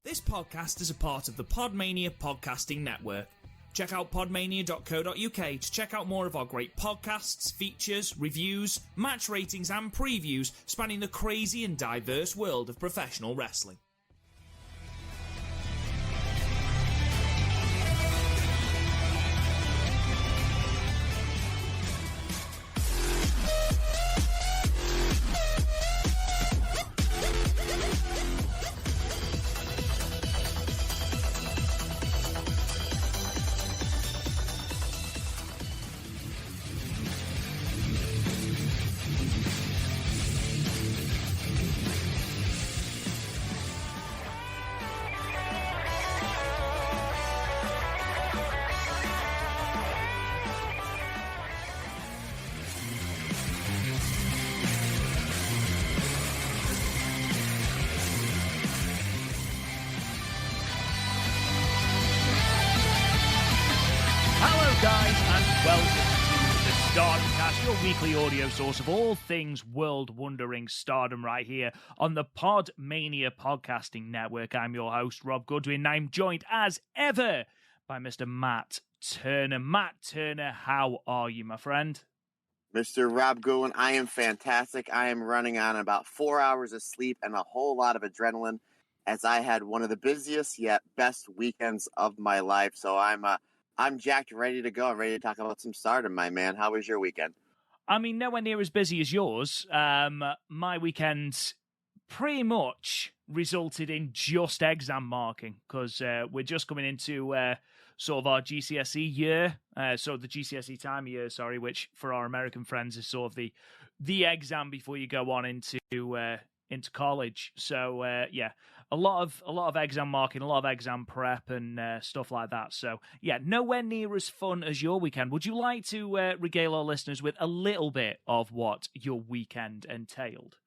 This podcast is a part of the Podmania podcasting network. Check out podmania.co.uk to check out more of our great podcasts, features, reviews, match ratings and previews spanning the crazy and diverse world of professional wrestling. Weekly audio source of all things world-wondering Stardom right here on the Podmania Podcasting Network. I'm your host, Rob Goodwin, and I'm joined as ever by Mr. Matt Turner. Matt Turner, how are you, my friend? Mr. Rob Goodwin, I am fantastic. I am running on about 4 hours of sleep and a whole lot of adrenaline as I had one of the busiest yet best weekends of my life. So I'm jacked, ready to go. I'm ready to talk about some Stardom, my man. How was your weekend? I mean, nowhere near as busy as yours. My weekend pretty much resulted in just exam marking because we're just coming into sort of our GCSE year, so the GCSE time of year, sorry, which for our American friends is sort of the exam before you go on into college. So yeah, a lot of exam marking, a lot of exam prep and stuff like that. So yeah, nowhere near as fun as your weekend. Would you like to regale our listeners with a little bit of what your weekend entailed?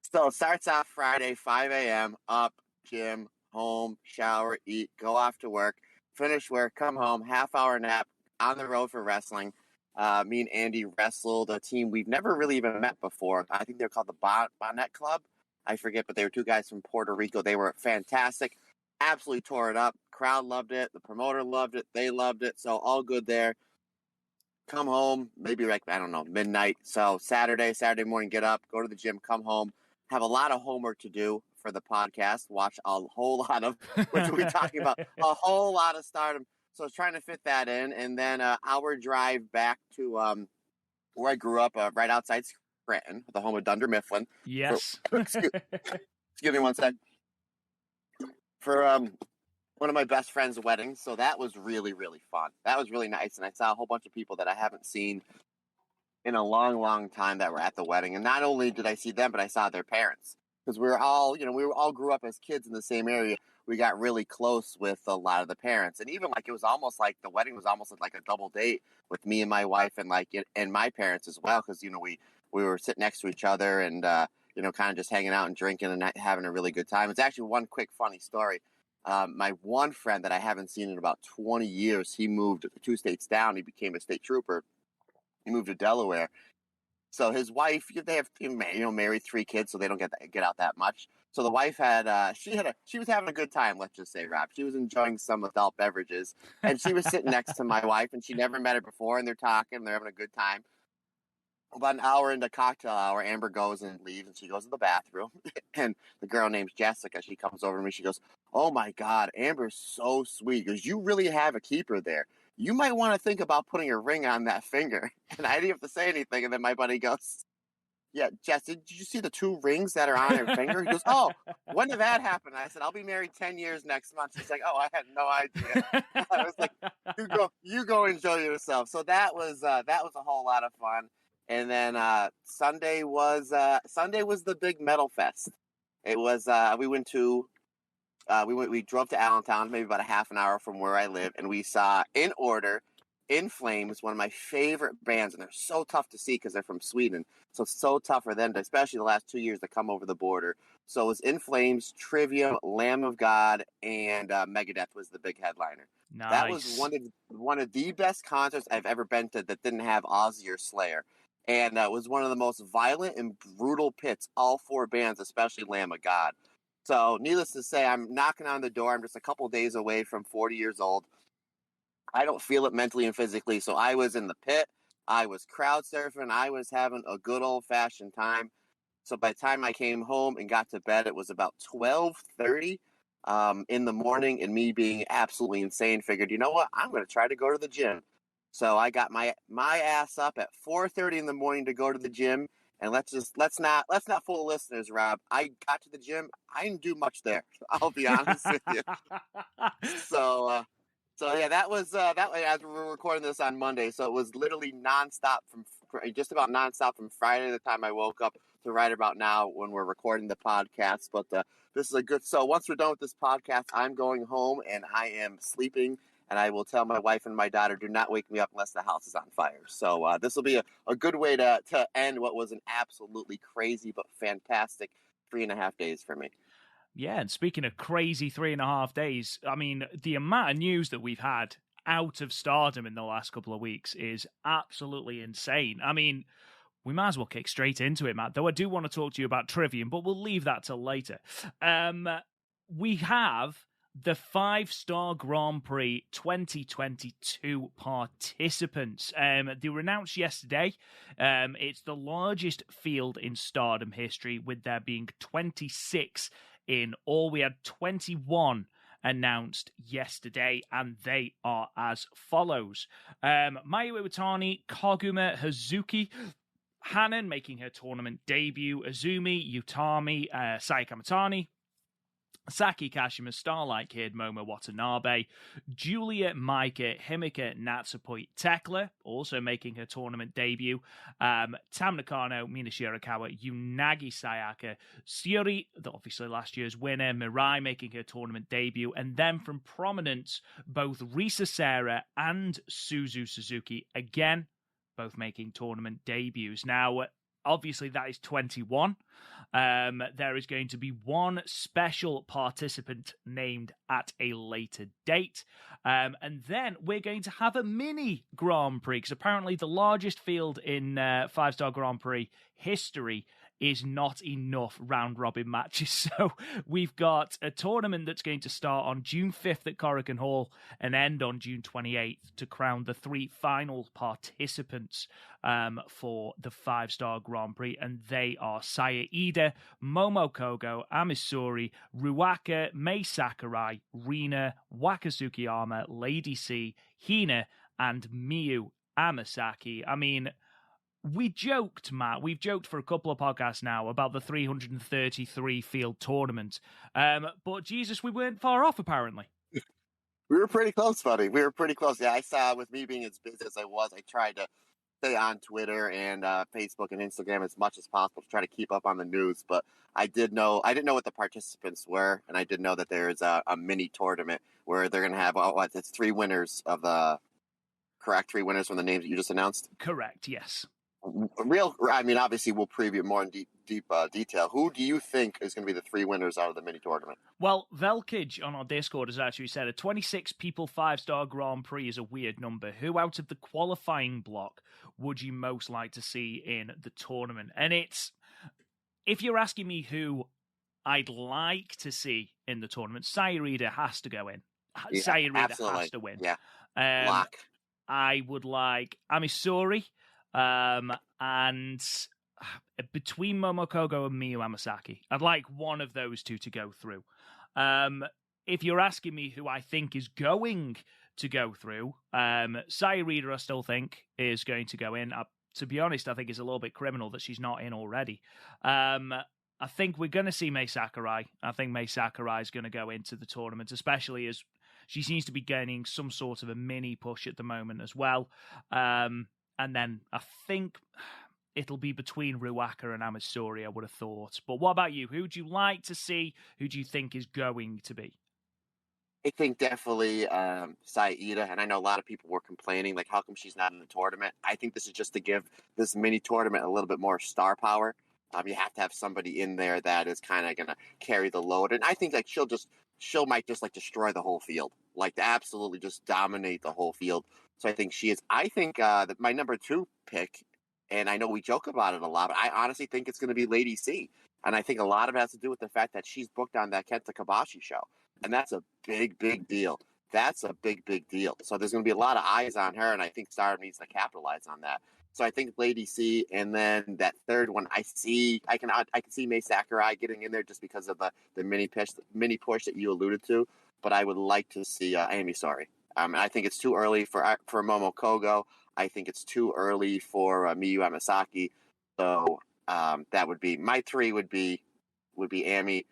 So it starts off Friday, 5 a.m., up, gym, home, shower, eat, go off to work, finish work, come home, half-hour nap, on the road for wrestling. Me and Andy wrestled a team we've never really even met before. I think they're called the Bonnet Club. I forget, but they were two guys from Puerto Rico. They were fantastic. Absolutely tore it up. Crowd loved it. The promoter loved it. They loved it. So all good there. Come home, maybe like, I don't know, midnight. So Saturday morning, get up, go to the gym, come home, have a lot of homework to do for the podcast. Watch a whole lot of, which we're talking about, a whole lot of Stardom. So I was trying to fit that in. And then an hour drive back to where I grew up, right outside Scranton, the home of Dunder Mifflin. Yes. Excuse me one sec. For one of my best friend's weddings, so that was really, really fun. That was really nice, and I saw a whole bunch of people that I haven't seen in a long, long time that were at the wedding. And not only did I see them, but I saw their parents, because we all grew up as kids in the same area. We got really close with a lot of the parents, and even like it was almost like the wedding was almost like a double date with me and my wife and my parents as well, because we were sitting next to each other and, kind of just hanging out and drinking and having a really good time. It's actually one quick funny story. My one friend that I haven't seen in about 20 years, he moved 2 states down. He became a state trooper. He moved to Delaware. So his wife, they have, married 3 kids, so they don't get out that much. So the wife she was having a good time, let's just say, Rob. She was enjoying some adult beverages, and she was sitting next to my wife, and she never met her before, and they're talking, they're having a good time. About an hour into cocktail hour, Amber goes and leaves, and she goes to the bathroom. And the girl named Jessica, she comes over to me. She goes, "Oh, my God, Amber's so sweet." Because you really have a keeper there. You might want to think about putting a ring on that finger. And I didn't have to say anything. And then my buddy goes, "Yeah, Jess, did you see the 2 rings that are on her finger?" He goes, "Oh, when did that happen?" I said, "I'll be married 10 years next month." She's like, "Oh, I had no idea." I was like, you go enjoy yourself. So that was a whole lot of fun. And then Sunday was the big metal fest. It was we drove to Allentown, maybe about a half an hour from where I live, and we saw In Order, In Flames, one of my favorite bands, and they're so tough to see because they're from Sweden. So it's so tough for them, especially the last 2 years, to come over the border. So it was In Flames, Trivium, Lamb of God, and Megadeth was the big headliner. Nice. That was one of the best concerts I've ever been to that didn't have Ozzy or Slayer. And it was one of the most violent and brutal pits, all 4 bands, especially Lamb of God. So needless to say, I'm knocking on the door. I'm just a couple days away from 40 years old. I don't feel it mentally and physically. So I was in the pit. I was crowd surfing. I was having a good old fashioned time. So by the time I came home and got to bed, it was about 12:30 in the morning. And me being absolutely insane, figured, you know what? I'm going to try to go to the gym. So I got my ass up at 4:30 in the morning to go to the gym. And let's not fool the listeners, Rob. I got to the gym. I didn't do much there. I'll be honest with you. So yeah, that was as we were recording this on Monday. So it was literally just about nonstop from Friday the time I woke up to right about now when we're recording the podcast. But this is a good. So once we're done with this podcast, I'm going home and I am sleeping. And I will tell my wife and my daughter, do not wake me up unless the house is on fire. So this will be a good way to end what was an absolutely crazy but fantastic 3.5 days for me. Yeah, and speaking of crazy 3.5 days, I mean, the amount of news that we've had out of Stardom in the last couple of weeks is absolutely insane. I mean, we might as well kick straight into it, Matt, though I do want to talk to you about Trivium, but we'll leave that till later. We have the 5-Star Grand Prix 2022 participants. They were announced yesterday. It's the largest field in Stardom history, with there being 26 in all. We had 21 announced yesterday, and they are as follows. Mayu Iwatani, Koguma Hazuki, Hanan making her tournament debut, Azumi, Utami, Sayaka Mitani, Saki Kashima, Starlight Kid, Momo Watanabe, Julia Maika, Himika Natsupoi Tekla, also making her tournament debut, Tam Nakano, Mina Shirakawa, Unagi Sayaka, Syuri, obviously last year's winner, Mirai making her tournament debut, and then from prominence, both Risa Sera and Suzu Suzuki, again, both making tournament debuts. Now, obviously, that is 21. There is going to be one special participant named at a later date. And then we're going to have a mini Grand Prix, because apparently the largest field in 5-Star Grand Prix history is not enough round-robin matches. So we've got a tournament that's going to start on June 5th at Korakuen Hall and end on June 28th to crown the 3 final participants for the 5-Star Grand Prix. And they are Saya Ida, Momo Kogo, Amisuri, Ruaka, Mei Sakurai, Rina, Waka Tsukiyama, Lady C, Hina, and Miyu Amasaki. I mean, we joked, Matt, we've joked for a couple of podcasts now about the 333 field tournament. But Jesus, we weren't far off, apparently. We were pretty close, buddy. We were pretty close. Yeah, I saw, with me being as busy as I was, I tried to stay on Twitter and Facebook and Instagram as much as possible to try to keep up on the news. But I didn't know what the participants were, and I did know that there's a mini tournament where they're going to have, it's 3 winners of the, correct? 3 winners from the names that you just announced? Correct, yes. Obviously we'll preview more in deep detail. Who do you think is going to be the 3 winners out of the mini tournament? Well, Velkage on our Discord has actually said a 26 people 5-Star Grand Prix is a weird number. Who out of the qualifying block would you most like to see in the tournament? And it's, if you're asking me who I'd like to see in the tournament, Sayurida has to go in. Yeah, Sayurida has to win. Yeah. Lock. I would like Amisuri. And between Momokogo and Miyu Amasaki, I'd like one of those two to go through. If you're asking me who I think is going to go through, Sayurida I still think is going to go in. To be honest, I think it's a little bit criminal that she's not in already. I think we're going to see Mei Sakurai. I think Mei Sakurai is going to go into the tournament, especially as she seems to be gaining some sort of a mini push at the moment as well. And then I think it'll be between Ruaka and Amisuri, I would have thought. But what about you? Who do you like to see? Who do you think is going to be? I think definitely Saida, and I know a lot of people were complaining, like, how come she's not in the tournament? I think this is just to give this mini tournament a little bit more star power. You have to have somebody in there that is kind of going to carry the load. And I think like she'll might just like destroy the whole field, like to absolutely just dominate the whole field. So I think she is. I think that my number 2 pick, and I know we joke about it a lot, but I honestly think it's going to be Lady C. And I think a lot of it has to do with the fact that she's booked on that Kenta Kobashi show. And that's a big, big deal. That's a big, big deal. So there's going to be a lot of eyes on her, and I think Stardom needs to capitalize on that. So I think Lady C, and then that third one, I can see Mai Sakurai getting in there just because of the mini push that you alluded to. But I would like to see Amy Sorry. I think it's too early for Momo Kogo. I think it's too early for Miyu Amasaki. So that would be my three. Would be Amy,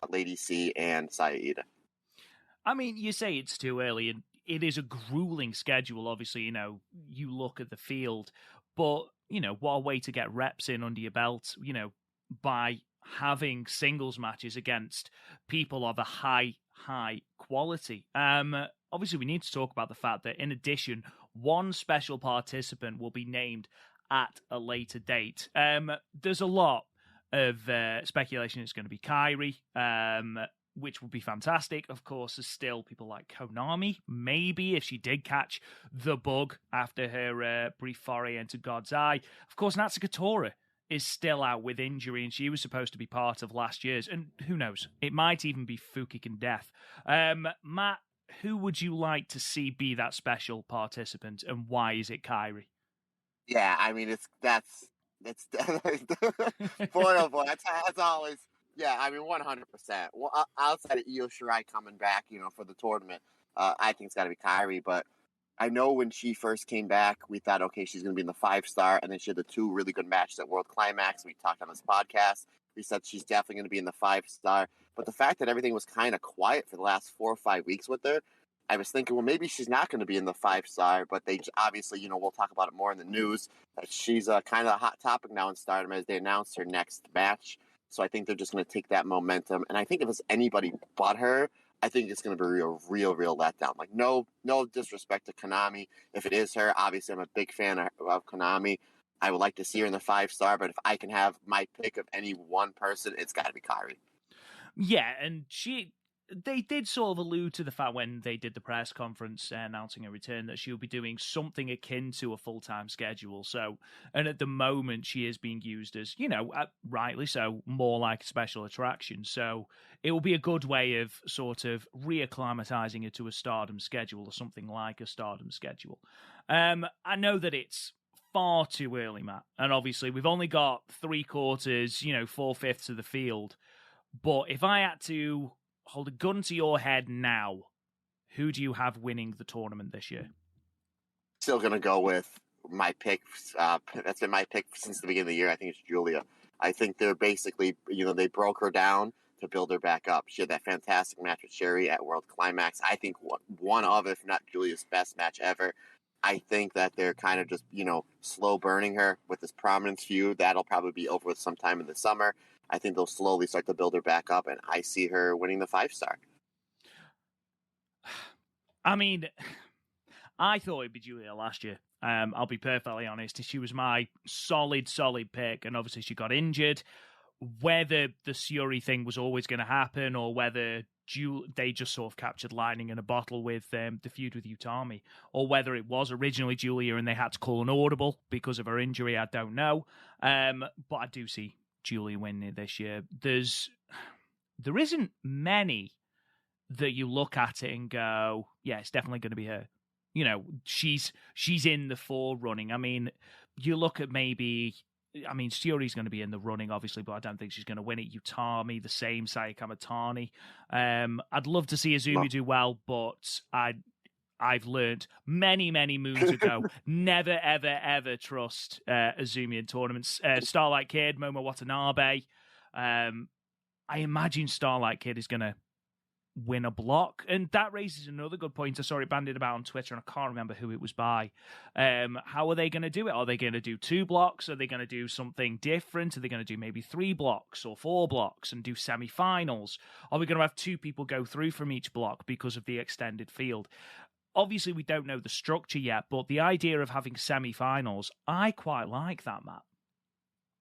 Lady C, and Saya Ida. I mean, you say it's too early, and it is a grueling schedule. Obviously, you look at the field, but what a way to get reps in under your belt. By having singles matches against people of a high quality. Obviously, we need to talk about the fact that, in addition, one special participant will be named at a later date. There's a lot of speculation it's going to be Kairi, which would be fantastic. Of course, there's still people like Konami, maybe, if she did catch the bug after her brief foray into God's Eye. Of course, Natsuko Tora is still out with injury, and she was supposed to be part of last year's, and who knows, it might even be Fukigen Death. Matt, who would you like to see be that special participant, and why is it Kairi? Yeah, I mean, that's boy, oh boy, that's always, yeah, I mean, 100%. Well, outside of Io Shirai coming back, for the tournament, I think it's got to be Kairi, but I know when she first came back, we thought, okay, she's going to be in the 5-star, and then she had the 2 really good matches at World Climax. We talked on this podcast. We said she's definitely going to be in the 5-star. But the fact that everything was kind of quiet for the last 4 or 5 weeks with her, I was thinking, well, maybe she's not going to be in the 5-star, but they obviously, we'll talk about it more in the news. She's kind of a hot topic now in Stardom as they announce her next match. So I think they're just going to take that momentum. And I think if it's anybody but her, I think it's going to be a real letdown. Like, no disrespect to Konami. If it is her, obviously I'm a big fan of Konami. I would like to see her in the 5-star, but if I can have my pick of any one person, it's got to be Kairi. Yeah, and they did sort of allude to the fact when they did the press conference announcing her return that she'll be doing something akin to a full-time schedule. So, and at the moment she is being used as, rightly so, more like a special attraction. So it will be a good way of sort of reacclimatizing her to a Stardom schedule or something like a Stardom schedule. I know that it's far too early, Matt, and obviously we've only got 3/4, 4/5 of the field. But if I had to hold a gun to your head now, who do you have winning the tournament this year? Still going to go with my pick. That's been my pick since the beginning of the year. I think it's Julia. I think they're basically, they broke her down to build her back up. She had that fantastic match with Sherry at World Climax. I think one of, if not Julia's best match ever. I think that they're kind of just, slow burning her with this prominence feud. That'll probably be over with sometime in the summer. I think they'll slowly start to build her back up, and I see her winning the 5-star. I mean, I thought it'd be Julia last year. I'll be perfectly honest. She was my solid pick, and obviously she got injured. Whether the Syuri thing was always going to happen, or whether they just sort of captured lightning in a bottle with the feud with Utami, or whether it was originally Julia and they had to call an audible because of her injury, I don't know. But I do see Julia winning it this year. There isn't many that you look at it and go, yeah, it's definitely going to be her. She's in the forerunning. I mean, you look at Syuri's going to be in the running, obviously, but I don't think she's going to win it. Utami, the same, Sayaka Matani. I'd love to see Azumi do well, but I've learned many moons ago, never, ever trust Azumi in tournaments. Starlight Kid, Momo Watanabe. I imagine Starlight Kid is going to win a block. And that raises another good point. I saw it bandied about on Twitter, and I can't remember who it was by. How are they going to do it? Are they going to do 2 blocks? Are they going to do something different? Are they going to do maybe 3 blocks or 4 blocks and do semi-finals? Are we going to have 2 people go through from each block because of the extended field? Obviously, we don't know the structure yet, but the idea of having semi-finals, I quite like that, Matt.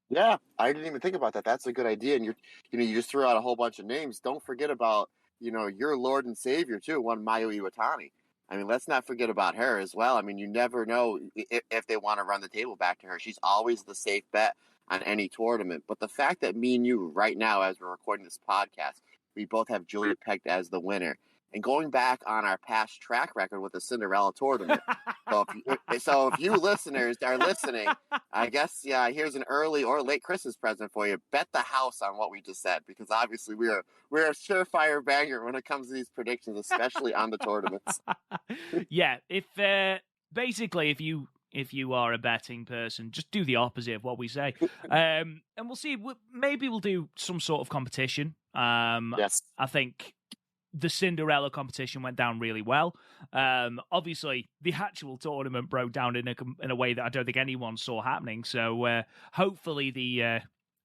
Yeah, I didn't even think about that. That's a good idea. And you just threw out a whole bunch of names. Don't forget about, your Lord and Savior too, one Mayu Iwatani. I mean, let's not forget about her as well. I mean, you never know if they want to run the table back to her. She's always the safe bet. on any tournament. But the fact that me and you right now, as we're recording this podcast, we both have Julia pegged as the winner. And going back on our past track record with the Cinderella tournament. So if you listeners are listening, I guess, here's an early or late Christmas present for you. Bet the house on what we just said, because obviously we're a surefire banger when it comes to these predictions, especially on the tournaments. Yeah, if you are a betting person, just do the opposite of what we say. And we'll see. Maybe we'll do some sort of competition. Yes. I think the Cinderella competition went down really well. Obviously, the actual tournament broke down in a way that I don't think anyone saw happening. So hopefully the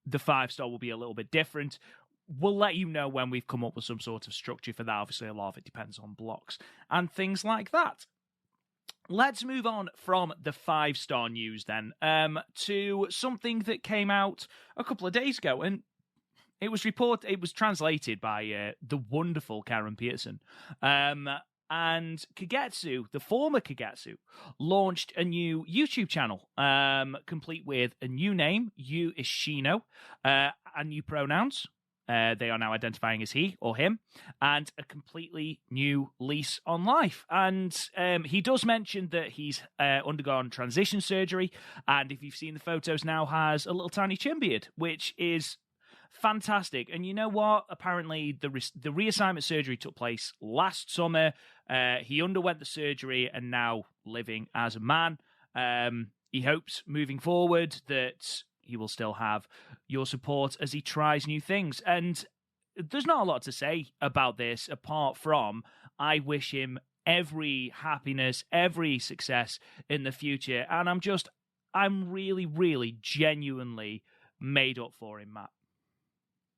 5-star will be a little bit different. We'll let you know when we've come up with some sort of structure for that. Obviously, a lot of it depends on blocks and things like that. Let's move on from the 5-star news then to something that came out a couple of days ago, and it was translated by the wonderful Karen Pearson. And Kagetsu, the former Kagetsu, launched a new YouTube channel, complete with a new name, Yu Ishino, and new pronouns. They are now identifying as he or him, and a completely new lease on life. And he does mention that he's undergone transition surgery, and if you've seen the photos now, has a little tiny chin beard, which is fantastic. And you know what? Apparently, the reassignment surgery took place last summer. He underwent the surgery and now living as a man. He hopes moving forward that he will still have your support as he tries new things. And there's not a lot to say about this apart from I wish him every happiness, every success in the future. And I'm really, really genuinely made up for him, Matt.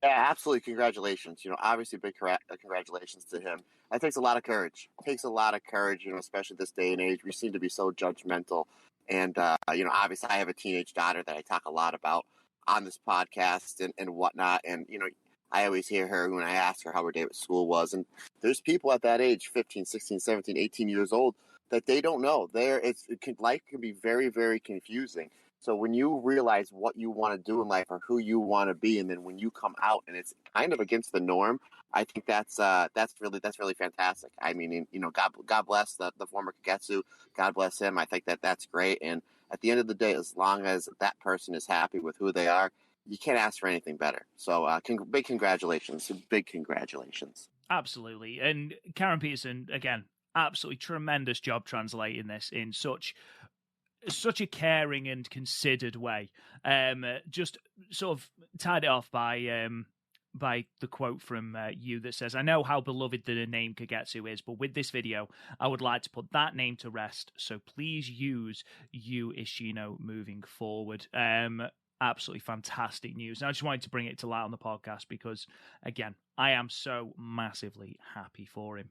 Yeah, absolutely. Congratulations. Obviously big congratulations to him. That takes a lot of courage. It takes a lot of courage, especially this day and age. We seem to be so judgmental. And, obviously I have a teenage daughter that I talk a lot about on this podcast and whatnot. And, I always hear her when I ask her how her day at school was. And there's people at that age, 15, 16, 17, 18 years old, that they don't know. Life can be very, very confusing. So when you realize what you want to do in life or who you want to be, and then when you come out and it's kind of against the norm, I think that's really fantastic. I mean, God bless the former Kagetsu. God bless him. I think that's great. And at the end of the day, as long as that person is happy with who they are, you can't ask for anything better. So big congratulations. Big congratulations. Absolutely. And Karen Pearson, again, absolutely tremendous job translating this in such a caring and considered way. Just sort of tied it off by the quote from you that says, "I know how beloved the name Kagetsu is, but with this video, I would like to put that name to rest. So please use Yu Ishino moving forward." Absolutely fantastic news. And I just wanted to bring it to light on the podcast because, again, I am so massively happy for him.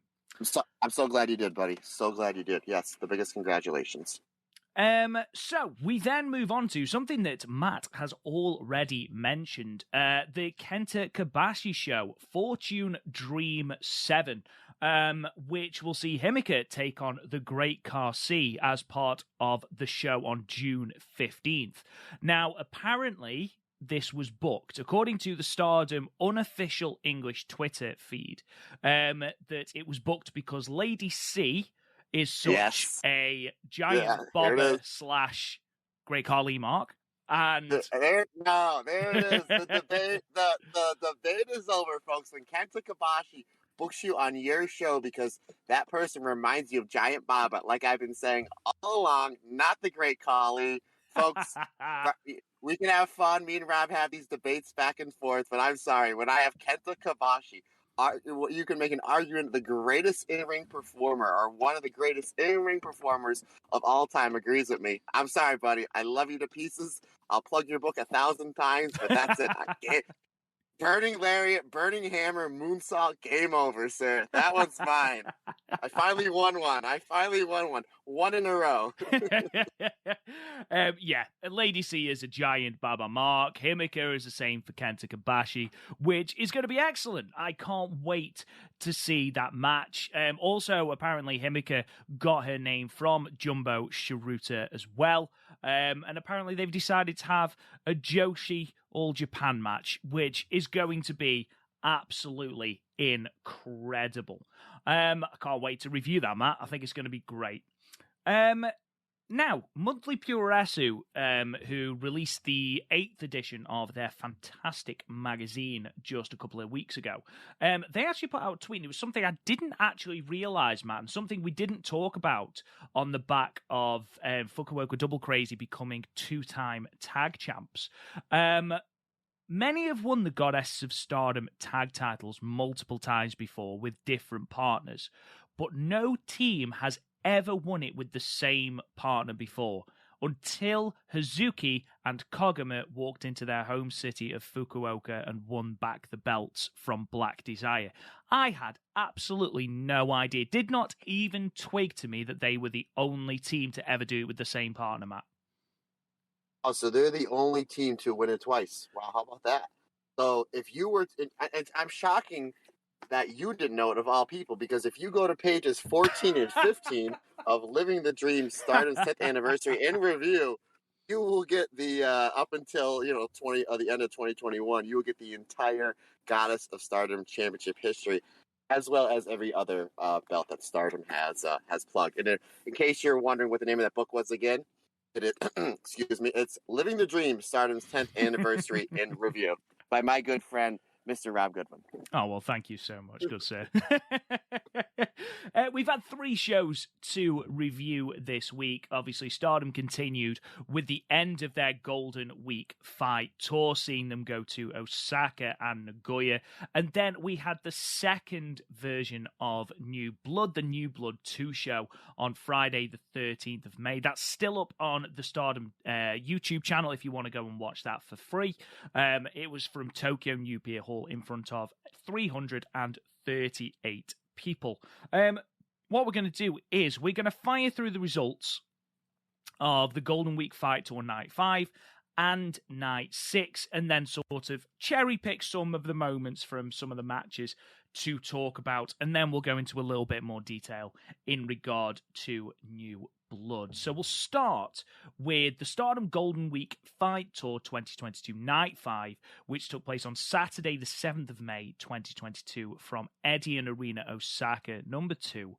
I'm so glad you did, buddy. So glad you did. Yes, the biggest congratulations. So we then move on to something that Matt has already mentioned, the Kenta Kobashi show, Fortune Dream 7, which will see Himeka take on the Great Car C as part of the show on June 15th. Now, apparently, this was booked, according to the Stardom unofficial English Twitter feed, that it was booked because Lady C is such a giant bobber / Great Carly mark. And there it is. The debate is over, folks. When Kenta Kobashi books you on your show because that person reminds you of Giant Bob, but like I've been saying all along, not the Great Carly. Folks, we can have fun. Me and Rob have these debates back and forth, but I'm sorry. When I have Kenta Kobashi, you can make an argument the greatest in-ring performer or one of the greatest in-ring performers of all time agrees with me. I'm sorry, buddy. I love you to pieces. I'll plug your book 1,000 times, but that's it. Burning Lariat, Burning Hammer, Moonsault, game over, sir. That one's mine. I finally won one. One in a row. Yeah, Lady C is a giant Baba Mark. Himika is the same for Kenta Kobashi, which is going to be excellent. I can't wait to see that match. Also, apparently, Himika got her name from Jumbo Shiruta as well. And apparently, they've decided to have a Joshi All Japan match, which is going to be absolutely incredible. I can't wait to review that, Matt. I think it's going to be great. Now, Monthly Puroresu, who released the 8th edition of their fantastic magazine just a couple of weeks ago, they actually put out a tweet. And it was something I didn't actually realise, Matt, and something we didn't talk about on the back of Fukuoka Double Crazy becoming 2-time tag champs. Many have won the Goddesses of Stardom tag titles multiple times before with different partners, but no team has ever won it with the same partner before, until Hazuki and Koguma walked into their home city of Fukuoka and won back the belts from Black Desire. I had absolutely no idea, did not even twig to me that they were the only team to ever do it with the same partner, Matt. Oh, so they're the only team to win it twice. Wow, how about that? So if you were, I'm shocking that you didn't know it of all people, because if you go to pages 14 and 15 of Living the Dream Stardom's 10th anniversary in review, you will get the up until the end of 2021, you will get the entire Goddess of Stardom Championship history, as well as every other belt that Stardom has plugged. And in case you're wondering what the name of that book was again, it is excuse me, it's Living the Dream Stardom's 10th anniversary in review by my good friend Mr. Rob Goodwin. Oh, well, thank you so much. Good, sir. We've had 3 shows to review this week. Obviously, Stardom continued with the end of their Golden Week fight tour, seeing them go to Osaka and Nagoya. And then we had the second version of New Blood, the New Blood 2 show on Friday, the 13th of May. That's still up on the Stardom YouTube channel if you want to go and watch that for free. It was from Tokyo New Pier Hall in front of 338 people. What we're going to do is we're going to fire through the results of the Golden Week fight tour night 5 and night 6, and then sort of cherry pick some of the moments from some of the matches to talk about, and then we'll go into a little bit more detail in regard to New Blood. So we'll start with the Stardom Golden Week Fight Tour 2022 Night 5, which took place on Saturday the 7th of May 2022 from Edion Arena, Osaka, number 2,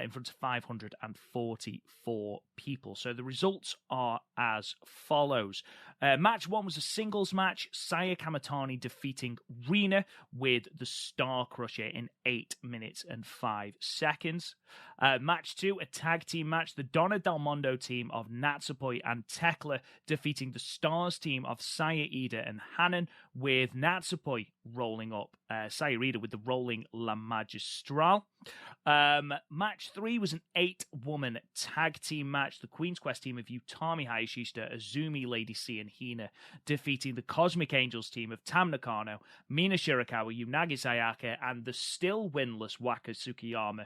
in front of 544 people. So the results are as follows. Match 1 was a singles match, Saya Kamatani defeating Rina with the Star Crusher in 8 minutes and 5 seconds. Match 2, a tag team match, the Donna Del Mondo team of Natsupoi and Tekla defeating the Stars team of Saya Ida and Hanan, with Natsupoi rolling up Saya Ida with the rolling La Magistral. Match 3 was an 8-woman tag team match, the Queen's Quest team of Utami Hayashishita, Azumi, Lady C, and Hina defeating the Cosmic Angels team of Tam Nakano, Mina Shirakawa, Unagi Sayaka, and the still winless Waka Tsukiyama.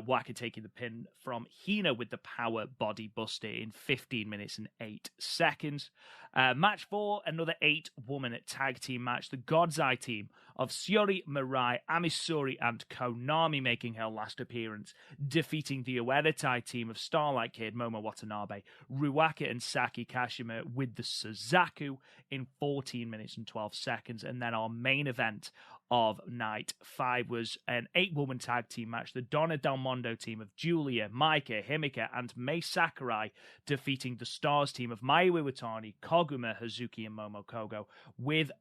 Waka taking the pin from Hina with the Power Body Buster in 15 minutes and 8 seconds. Match 4, another 8-woman tag team match, the God's Eye team of Shiori, Mirai, Amisuri, and Konami making her last appearance, defeating the Oedetai team of Starlight Kid, Momo Watanabe, Ruaka, and Saki Kashima with the Suzaku in 14 minutes and 12 seconds. And then our main event of night 5 was an 8-woman tag team match, the Donna Del Mondo team of Julia, Maika, Himika, and Mei Sakurai defeating the Stars team of Mayu Iwatani, Koguma, Hazuki, and Momo Kogo, with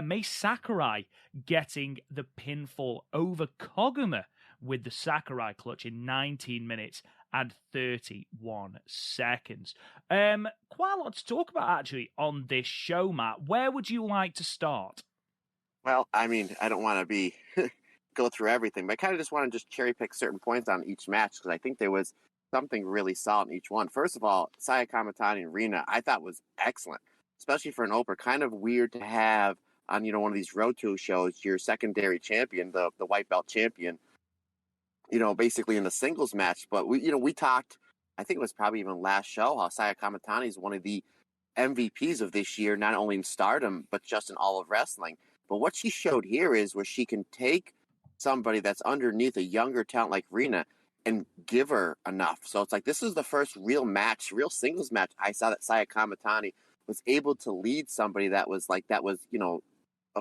Mei Sakurai getting the pinfall over Koguma with the Sakurai clutch in 19 minutes and 31 seconds. Quite a lot to talk about, actually, on this show, Matt. Where would you like to start? Well, I mean, I don't want to go through everything, but I kind of just want to cherry pick certain points on each match, because I think there was something really solid in each one. First of all, Saya Kamatani and Rina, I thought was excellent, especially for an opener. Kind of weird to have on, one of these Road to shows, your secondary champion, the white belt champion, basically in the singles match. But we talked I think it was probably even last show, how Saya Kamatani is one of the MVPs of this year, not only in Stardom, but just in all of wrestling. But what she showed here is where she can take somebody that's underneath a younger talent like Rina and give her enough. So it's like, this is the first real match, real singles match I saw that Saya Kamatani was able to lead somebody that was, you know,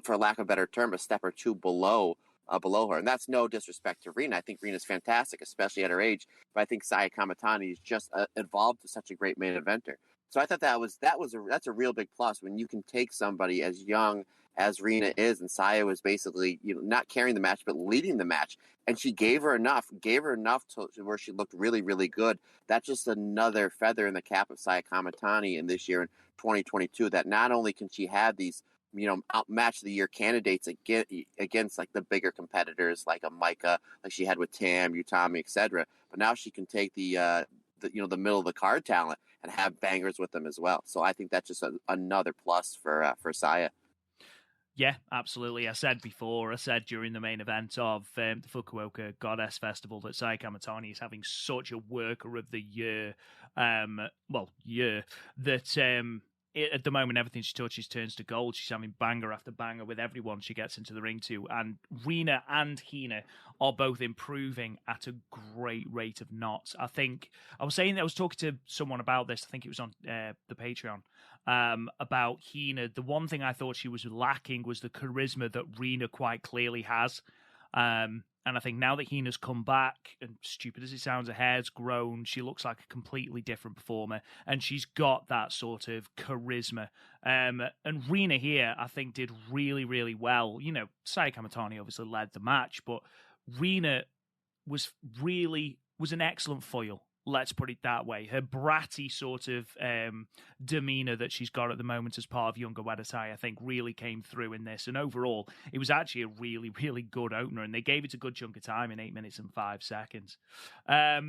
for lack of a better term, a step or two below her. And that's no disrespect to Rina. I think Rina's fantastic, especially at her age. But I think Saya Kamatani is just evolved to such a great main eventer. So I thought that's a real big plus when you can take somebody as young as Rina is, and Saya was basically, you know, not carrying the match but leading the match, and she gave her enough to where she looked really, really good. That's just another feather in the cap of Saya Kamatani in this year in 2022. That not only can she have these, you know, match of the year candidates against like the bigger competitors like a Micah, like she had with Tam, Utami, etc. But now she can take the middle of the card talent and have bangers with them as well. So I think that's just another plus for Saya. Yeah, absolutely. I said during the main event of the Fukuoka Goddess Festival that Saya Kamatani is having such a worker of the year, at the moment, everything she touches turns to gold. She's having banger after banger with everyone she gets into the ring to. And Rina and Hina are both improving at a great rate of knots. I think I was talking to someone about this. I think it was on the Patreon about Hina. The one thing I thought she was lacking was the charisma that Rina quite clearly has. And I think now that Hina's come back, and stupid as it sounds, her hair's grown, she looks like a completely different performer, and she's got that sort of charisma. And Rina here, I think, did really, really well. You know, Saya Kamatani obviously led the match, but Rina was an excellent foil. Let's put it that way. Her bratty sort of demeanor that she's got at the moment as part of Younger Wedatai, I think, really came through in this. And overall, it was actually a really, really good opener, and they gave it a good chunk of time in 8 minutes and 5 seconds. I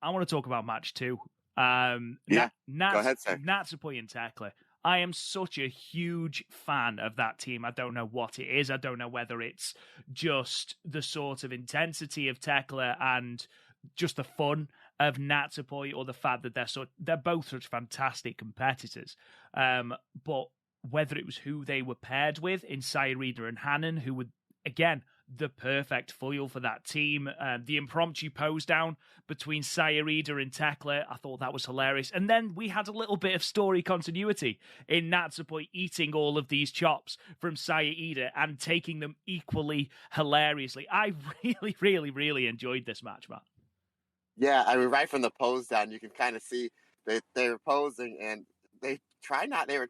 want to talk about match 2. Go ahead, sir. Natsupoi and Tekla. I am such a huge fan of that team. I don't know what it is. I don't know whether it's just the sort of intensity of Tekla and just the fun of Natsupoi, or the fact that they're both such fantastic competitors. But whether it was who they were paired with in Sayarida and Hanan, who were, again, the perfect foil for that team. The impromptu pose down between Sayarida and Tekla, I thought that was hilarious. And then we had a little bit of story continuity in Natsupoi eating all of these chops from Sayarida and taking them equally hilariously. I really, really, really enjoyed this match, man. Yeah, I mean, right from the pose down, you can kind of see that they were posing, and they were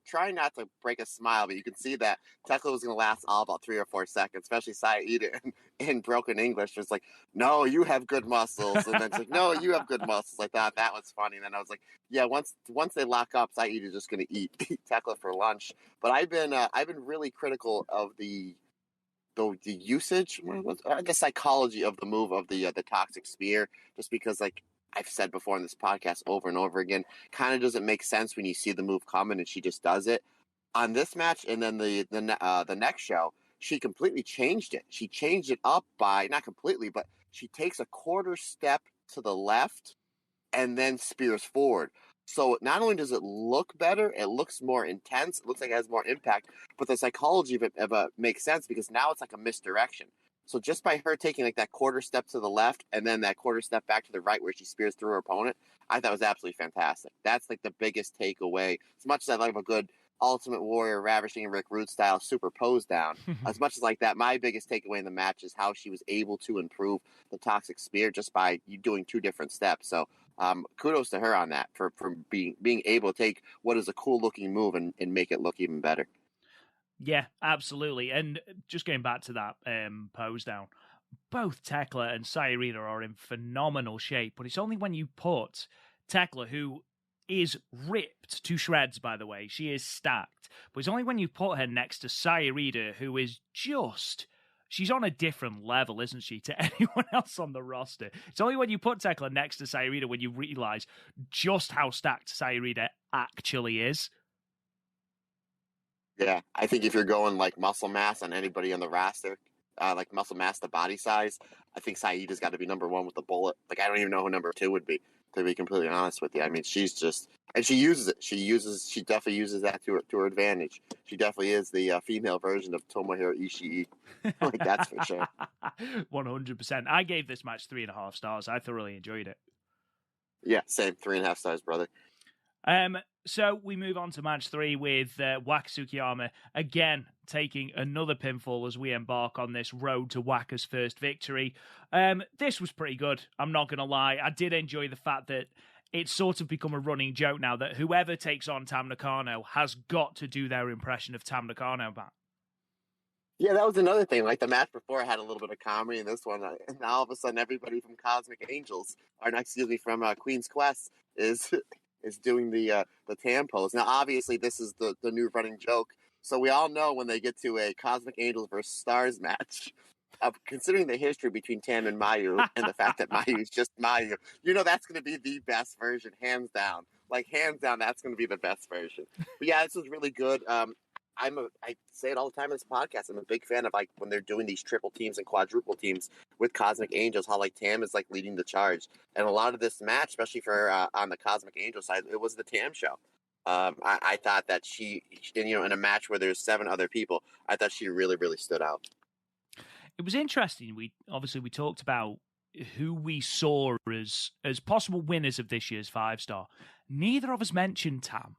trying not to break a smile, but you can see that Tekla was going to last all about 3 or 4 seconds, especially Sayarida in broken English. It's like, no, you have good muscles. And then it's like, no, you have good muscles. I thought that was funny. And then I was like, yeah, once they lock up, Sayarida's just going to eat Tekla for lunch. But I've been really critical of the usage, the psychology of the move of the toxic spear, just because, like I've said before in this podcast over and over again, kind of doesn't make sense when you see the move coming and she just does it. On this match and then the next show, she completely changed it. She changed it up by, not completely, but she takes a quarter step to the left and then spears forward. So not only does it look better, it looks more intense, it looks like it has more impact, but the psychology of it makes sense because now it's like a misdirection. So just by her taking like that quarter step to the left and then that quarter step back to the right where she spears through her opponent, I thought was absolutely fantastic. That's like the biggest takeaway. As much as I like a good Ultimate Warrior, Ravishing Rick Rude style super pose down, as much as like that, my biggest takeaway in the match is how she was able to improve the toxic spear just by doing 2 different steps. So kudos to her on that for being able to take what is a cool looking move and make it look even better. Yeah, absolutely. And just going back to that pose down, both Tekla and Sayarida are in phenomenal shape, but it's only when you put Tekla, who is ripped to shreds, by the way, she is stacked, but it's only when you put her next to Sayarida, who is just... she's on a different level, isn't she, to anyone else on the roster. It's only when you put Tekla next to Sayarida when you realize just how stacked Sayarida actually is. Yeah, I think if you're going like muscle mass on anybody on the roster, like muscle mass to body size, I think Saida's got to be number one with the bullet. Like, I don't even know who number two would be, to be completely honest with you. I mean, she's just, and she uses it. She definitely uses that to her advantage. She definitely is the female version of Tomohiro Ishii. Like, that's for sure. 100%. I gave this match 3.5 stars. I thoroughly enjoyed it. Yeah, same. 3.5 stars, brother. So we move on to match 3 with Waka Tsukiyama again taking another pinfall as we embark on this road to Waka's first victory. This was pretty good. I'm not going to lie. I did enjoy the fact that it's sort of become a running joke now that whoever takes on Tam Nakano has got to do their impression of Tam Nakano back. Yeah, that was another thing. Like, the match before had a little bit of comedy in this one, and now all of a sudden everybody from Cosmic Angels, from Queen's Quest, is doing the Tam pose. Now, obviously, this is the new running joke. So we all know when they get to a Cosmic Angels versus Stars match, considering the history between Tam and Mayu and the fact that Mayu is just Mayu, that's going to be the best version, hands down. Like, hands down, that's going to be the best version. But yeah, this was really good. I say it all the time in this podcast. I'm a big fan of, like, when they're doing these triple teams and quadruple teams with Cosmic Angels, how, like, Tam is, like, leading the charge. And a lot of this match, especially for on the Cosmic Angel side, it was the Tam show. I thought that she, in a match where there's 7 other people, I thought she really, really stood out. It was interesting. We talked about who we saw as possible winners of this year's 5-star. Neither of us mentioned Tam.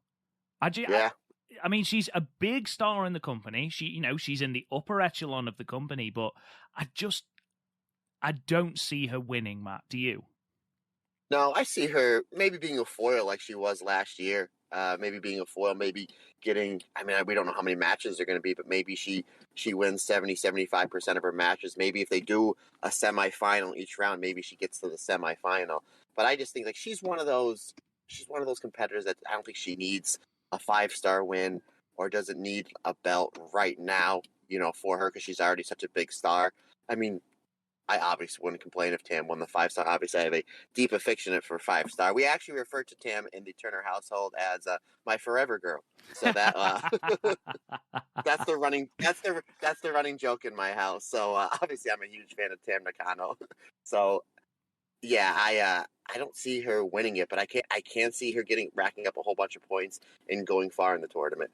I mean, she's a big star in the company. She's in the upper echelon of the company, but I don't see her winning, Matt. Do you? No, I see her maybe being a foil like she was last year. Maybe being a foil, maybe getting, we don't know how many matches they're going to be, but maybe she wins 70-75% of her matches. Maybe if they do a semifinal each round, maybe she gets to the semifinal. But I just think, like, she's one of those competitors that I don't think she needs a 5-star win or doesn't need a belt right now, for her, because she's already such a big star. I mean, I obviously wouldn't complain if Tam won the 5-star. Obviously, I have a deep affection for 5-star. We actually refer to Tam in the Turner household as my forever girl. So that that's the running joke in my house. So obviously, I'm a huge fan of Tam Nakano. So yeah, I don't see her winning it, but I can see her racking up a whole bunch of points and going far in the tournament.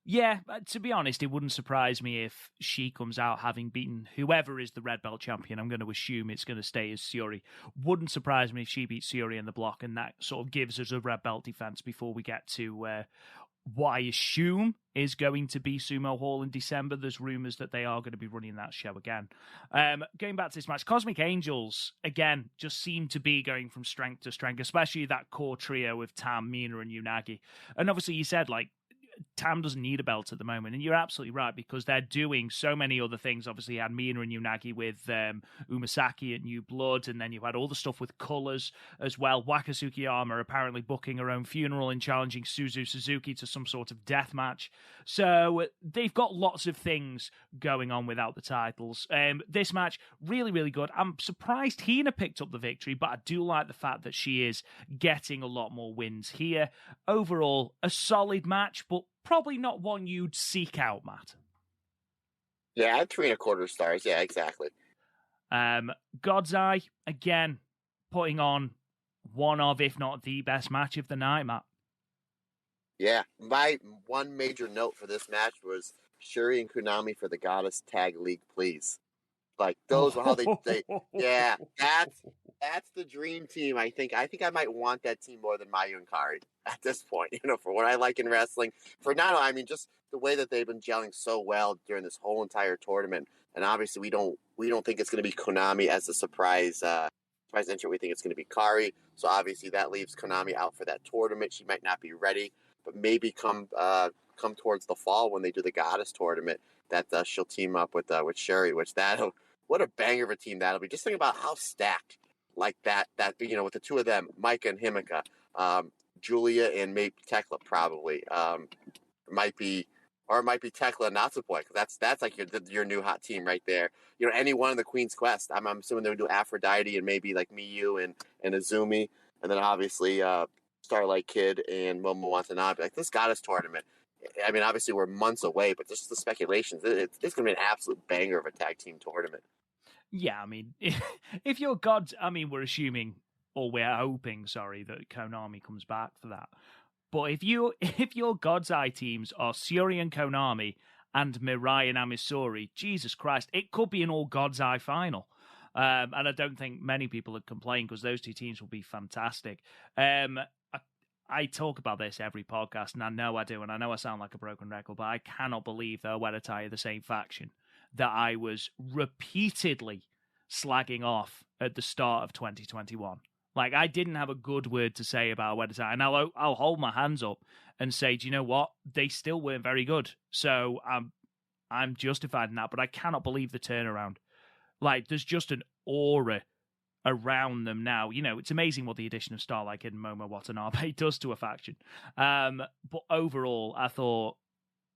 Yeah, to be honest, it wouldn't surprise me if she comes out having beaten whoever is the red belt champion. I'm going to assume it's going to stay as Syuri. Wouldn't surprise me if she beats Syuri in the block, and that sort of gives us a red belt defense before we get to what I assume is going to be Sumo Hall in December. There's rumors that they are going to be running that show again. Going back to this match, Cosmic Angels, again, just seem to be going from strength to strength, especially that core trio with Tam, Mina, and Unagi. And obviously you said, like, Tam doesn't need a belt at the moment, and you're absolutely right, because they're doing so many other things. Obviously, you had Mina and Unagi with Umasaki at New Blood, and then you had all the stuff with Colors as well. Waka Tsukiyama apparently booking her own funeral and challenging Suzu Suzuki to some sort of death match. So they've got lots of things going on without the titles. This match, really, really good. I'm surprised Hina picked up the victory, but I do like the fact that she is getting a lot more wins here. Overall, a solid match, but probably not one you'd seek out, Matt. Yeah, I had 3.25 stars. Yeah, exactly. God's Eye, again, putting on one of, if not the best match of the night, Matt. Yeah, my one major note for this match was Shuri and Konami for the Goddess Tag League, please. Like, those were how they yeah, that's the dream team. I think I might want that team more than Mayu and Kari at this point, for what I like in wrestling. For not, just the way that they've been gelling so well during this whole entire tournament. And obviously we don't think it's going to be Konami as a surprise entrant. We think it's going to be Kari. So obviously that leaves Konami out for that tournament. She might not be ready, but maybe come towards the fall when they do the Goddess tournament that she'll team up with Shuri, which what a banger of a team that'll be. Just think about how stacked like that with the two of them, Micah and Himika, Julia and maybe Tekla probably might be Tekla and Natsupoi, because that's like your new hot team right there. Any one of the Queen's Quest. I'm assuming they would do Aphrodite and maybe like Miyu and Azumi, and then obviously Starlight Kid and Momo Watanabe. Like, this Goddess tournament, I mean, obviously we're months away, but just the speculations, it's going to be an absolute banger of a tag team tournament. Yeah, I mean, if you're gods, I mean, we're assuming, or we're hoping, sorry, that Konami comes back for that. But if your God's Eye teams are Syuri and Konami and Mirai and Amisuri, Jesus Christ, it could be an all God's Eye final. And I don't think many people would complain because those two teams will be fantastic. I talk about this every podcast, and I know I do, and I know I sound like a broken record, but I cannot believe that Oedetai are the same faction that I was repeatedly slagging off at the start of 2021. Like, I didn't have a good word to say about Oedetai, and I'll hold my hands up and say, do you know what? They still weren't very good. So I'm justified in that, but I cannot believe the turnaround. Like, there's just an aura around them now. You know, it's amazing what the addition of Starlight Kid and Momo Watanabe does to a faction. But overall, I thought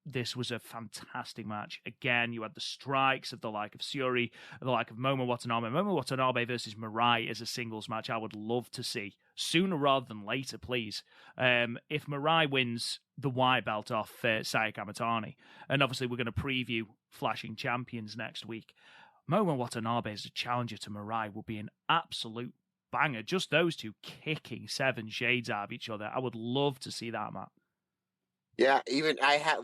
this was a fantastic match. Again, you had the strikes of the like of Syuri, the like of Momo Watanabe. Momo Watanabe versus Mirai is a singles match I would love to see sooner rather than later, please. If Mirai wins the white belt off Saya Kamitani, and obviously we're going to preview Flashing Champions next week, Momo Watanabe as a challenger to Mirai would be an absolute banger. Just those two kicking seven shades out of each other. I would love to see that, Matt. Yeah, even I had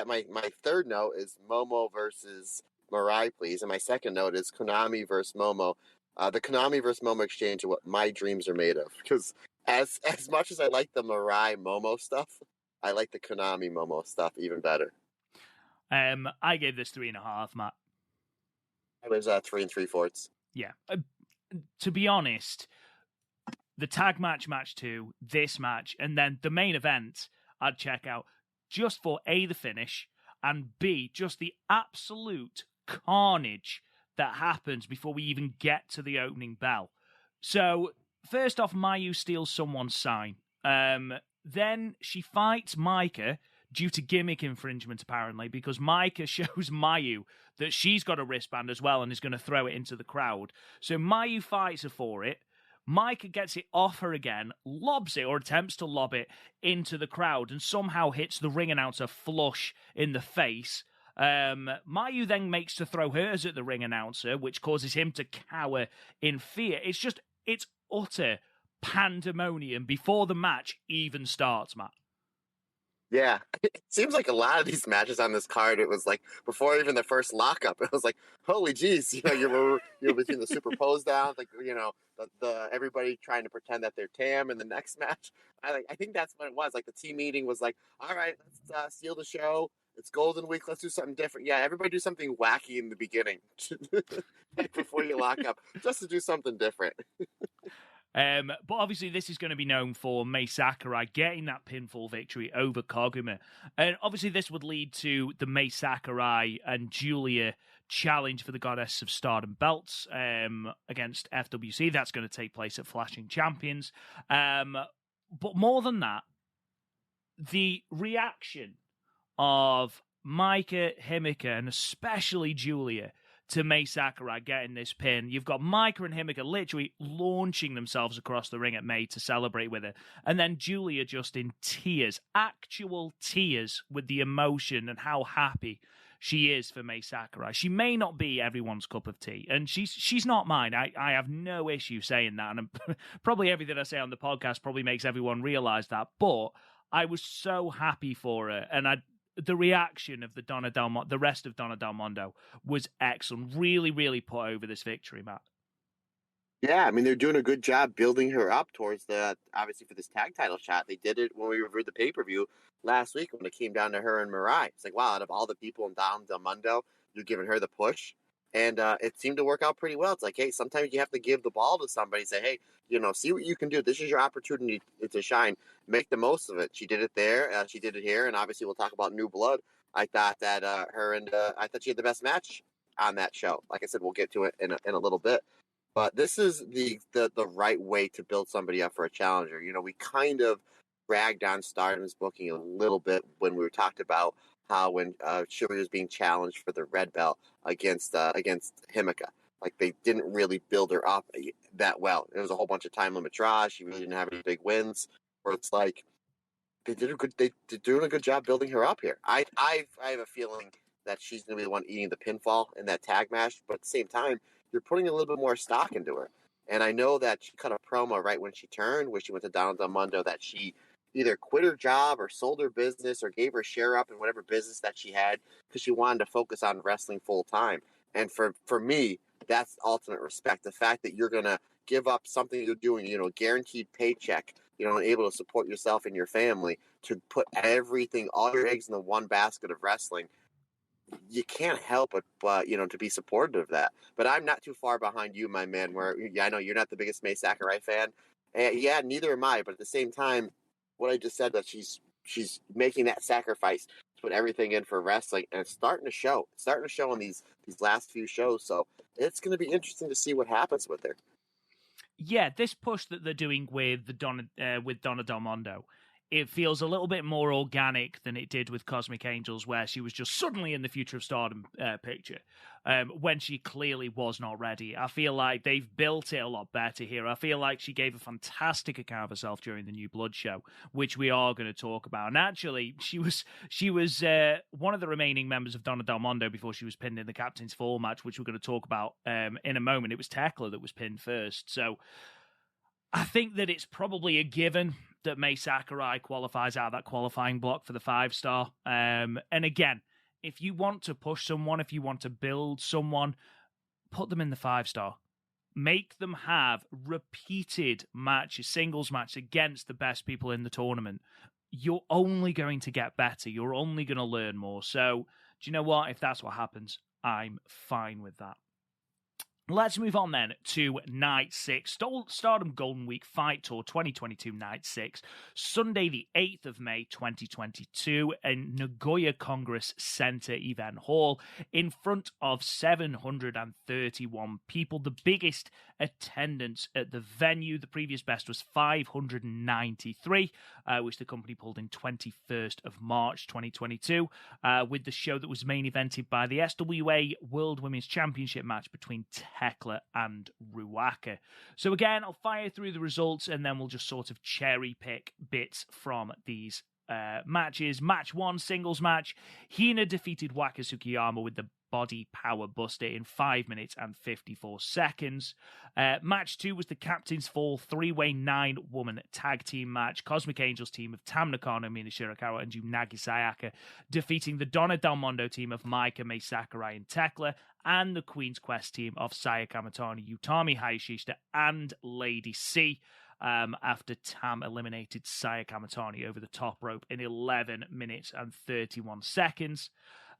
my third note is Momo versus Mirai, please, and my second note is Konami versus Momo. The Konami versus Momo exchange is what my dreams are made of. Because as much as I like the Mirai Momo stuff, I like the Konami Momo stuff even better. I gave this 3.5, Matt. It was 3 3/4. Yeah. To be honest, the tag match 2, this match, and then the main event, I'd check out just for A, the finish, and B, just the absolute carnage that happens before we even get to the opening bell. So, first off, Mayu steals someone's sign. Then she fights Maika due to gimmick infringement, apparently, because Maika shows Mayu that she's got a wristband as well and is going to throw it into the crowd. So Mayu fights her for it. Maika gets it off her again, lobs it, or attempts to lob it, into the crowd, and somehow hits the ring announcer flush in the face. Mayu then makes to throw hers at the ring announcer, which causes him to cower in fear. It's utter pandemonium before the match even starts, Matt. Yeah, it seems like a lot of these matches on this card, it was like before even the first lockup, it was like, holy geez, you're between the superpose down, like the everybody trying to pretend that they're Tam in the next match. I think that's what it was. Like the team meeting was like, all right, let's steal the show. It's Golden Week. Let's do something different. Yeah, everybody do something wacky in the beginning, like before you lock up, just to do something different. But obviously this is going to be known for Mei Sakurai getting that pinfall victory over Koguma. And obviously this would lead to the Mei Sakurai and Julia challenge for the Goddess of Stardom belts against FWC. That's going to take place at Flashing Champions. But more than that, the reaction of Maika, Himeka, and especially Julia to Mei Sakurai getting this pin. You've got Maika and Himeka literally launching themselves across the ring at Mei to celebrate with her. And then Julia just in tears, actual tears with the emotion and how happy she is for Mei Sakurai. She may not be everyone's cup of tea, and she's not mine. I have no issue saying that, and probably everything I say on the podcast probably makes everyone realize that, but I was so happy for her, and the reaction of the rest of Donna Del Mondo was excellent. Really, really put over this victory, Matt. Yeah, I mean, they're doing a good job building her up towards obviously for this tag title shot. They did it when we reviewed the pay-per-view last week when it came down to her and Mirai. It's like, wow, out of all the people in Donna Del Mondo, you're giving her the push. And it seemed to work out pretty well. It's like, hey, sometimes you have to give the ball to somebody. Say, hey, see what you can do. This is your opportunity to shine. Make the most of it. She did it there. She did it here. And obviously, we'll talk about New Blood. I thought that I thought she had the best match on that show. Like I said, we'll get to it in a little bit. But this is the right way to build somebody up for a challenger. We kind of dragged on Stardom's booking a little bit when we talked about how when Shuri was being challenged for the red belt against Himeka. Like, they didn't really build her up that well. There was a whole bunch of time limit draws. She really didn't have any big wins. Where it's like, They're doing a good job building her up here. I have a feeling that she's going to be the one eating the pinfall in that tag match, but at the same time, you're putting a little bit more stock into her. And I know that she cut a promo right when she turned, where she went to Donald Del Mundo, that she either quit her job or sold her business or gave her share up in whatever business that she had because she wanted to focus on wrestling full time. And for me, that's ultimate respect. The fact that you're going to give up something you're doing, guaranteed paycheck, and able to support yourself and your family, to put everything, all your eggs in the one basket of wrestling, you can't help but to be supportive of that. But I'm not too far behind you, my man, where I know you're not the biggest May Sakurai fan. And yeah, neither am I. But at the same time, what I just said, that she's making that sacrifice to put everything in for wrestling, and it's starting to show. It's starting to show in these last few shows. So it's going to be interesting to see what happens with her. Yeah, this push that they're doing with Donna Del Mondo, it feels a little bit more organic than it did with Cosmic Angels, where she was just suddenly in the Future of Stardom picture, when she clearly was not ready. I feel like they've built it a lot better here. I feel like she gave a fantastic account of herself during the New Blood show, which we are going to talk about. And actually, she was one of the remaining members of Donna Del Mondo before she was pinned in the Captain's Fall match, which we're going to talk about in a moment. It was Tekla that was pinned first. So I think that it's probably a given that Mai Sakurai qualifies out of that qualifying block for the 5-star. And again, if you want to push someone, if you want to build someone, put them in the 5-star. Make them have repeated matches, singles match against the best people in the tournament. You're only going to get better. You're only going to learn more. So, do you know what? If that's what happens, I'm fine with that. Let's move on then to Night 6, Stardom Golden Week Fight Tour 2022 Night 6, Sunday the 8th of May 2022 in Nagoya Congress Center Event Hall in front of 731 people, the biggest attendance at the venue. The previous best was 593, which the company pulled in 21st of March 2022, with the show that was main evented by the SWA World Women's Championship match between Tekla and Ruaka. So again, I'll fire through the results and then we'll just sort of cherry pick bits from these matches. Match 1, singles match. Hina defeated Waka Tsukiyama with the body power buster in 5 minutes and 54 seconds. Match 2 was the Captain's Fall 3-way 9-woman tag team match. Cosmic Angels team of Tam Nakano, Mina Shirakawa, and Unagi Sayaka defeating the Donna Del Mondo team of Maika, Mai Sakurai, and Tekla, and the Queen's Quest team of Saya Kamatani, Utami Hayashishita, and Lady C. After Tam eliminated Saya Kamatani over the top rope in 11 minutes and 31 seconds.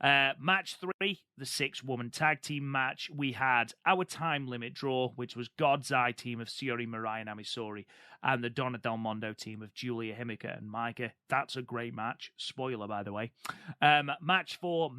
Match 3, the 6-woman tag team match. We had our time limit draw, which was God's Eye team of Shiori Mirai and Amisori, and the Donna Del Mondo team of Julia Himika and Maika. That's a great match. Spoiler, by the way. Match 4,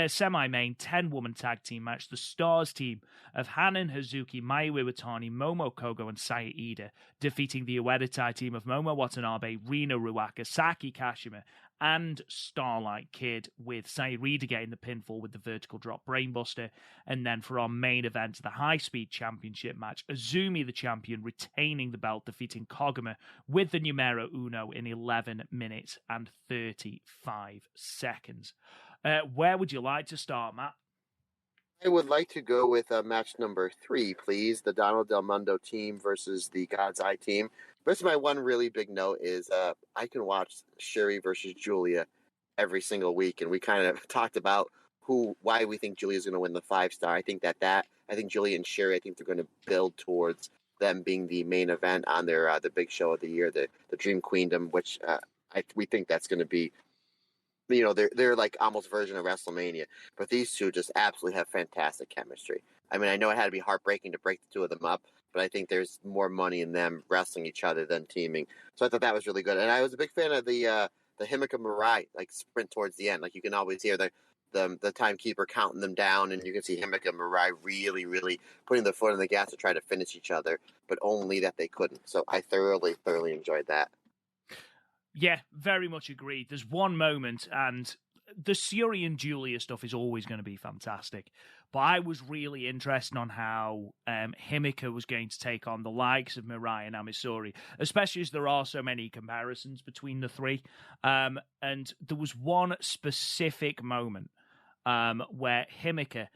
semi-main 10-woman tag team match. The Stars team of Hanan Hazuki, Mayu Iwatani, Momo Kogo, and Saya Ida, defeating the Uedatai team of Momo Watanabe, Rina Ruaka, Saki Kashima, and Starlight Kid, with Saya Rida getting the pinfall with the vertical drop brainbuster. And then for our main event, the High Speed Championship match, Azumi, the champion, retaining the belt, defeating Koguma with the numero uno in 11 minutes and 35 seconds. Where would you like to start, Matt? I would like to go with match number 3, please. The Donald Del Mundo team versus the God's Eye team. This is my one really big note is I can watch Shuri versus Julia every single week, and we kind of talked about why we think Julia's going to win the 5-star. I think I think Julia and Shuri, I think they're going to build towards them being the main event on their the big show of the year, the Dream Queendom, which we think that's going to be. They're like almost version of WrestleMania, but these two just absolutely have fantastic chemistry. I mean, I know it had to be heartbreaking to break the two of them up, but I think there's more money in them wrestling each other than teaming. So I thought that was really good, and I was a big fan of the Himika Mirai sprint towards the end. Like you can always hear the timekeeper counting them down, and you can see Himika Mirai really, really putting their foot on the gas to try to finish each other, but only that they couldn't. So I thoroughly enjoyed that. Yeah, very much agreed. There's one moment, and the Suri and Julia stuff is always going to be fantastic. But I was really interested on how Himeka was going to take on the likes of Mirai and Amisuri, especially as there are so many comparisons between the three. And there was one specific moment where Himeka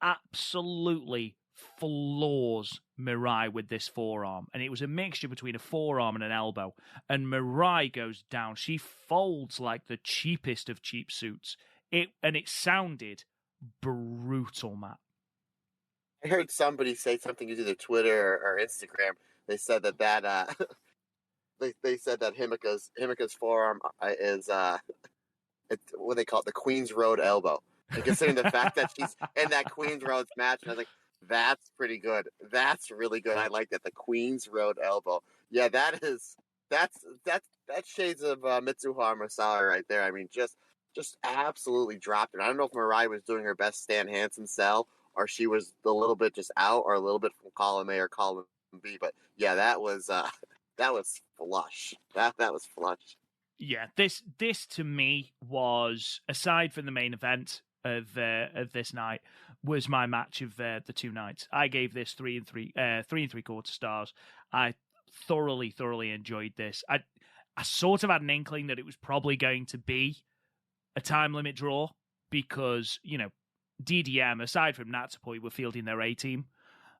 absolutely floors Mirai with this forearm, and it was a mixture between a forearm and an elbow, and Mirai goes down. She folds like the cheapest of cheap suits. It sounded brutal, Matt. I heard somebody say something either Twitter or Instagram. They said that they said that Himeka's forearm is it's what they call it, the Queen's Road elbow. And considering the fact that she's in that Queen's Road match, and I was like, that's pretty good. That's really good. I like that. The Queen's Road elbow. Yeah, that's shades of Mitsuha Masala right there. I mean, just absolutely dropped it. I don't know if Mirai was doing her best Stan Hansen sell, or she was a little bit just out, or a little bit from column A or column B. But yeah, that was flush. That was flush. Yeah, this to me was, aside from the main event of this night, was my match of the two nights. I gave this 3 3/4 stars. I thoroughly enjoyed this. I sort of had an inkling that it was probably going to be a time limit draw because, you know, DDM, aside from Natsupoi, were fielding their A team.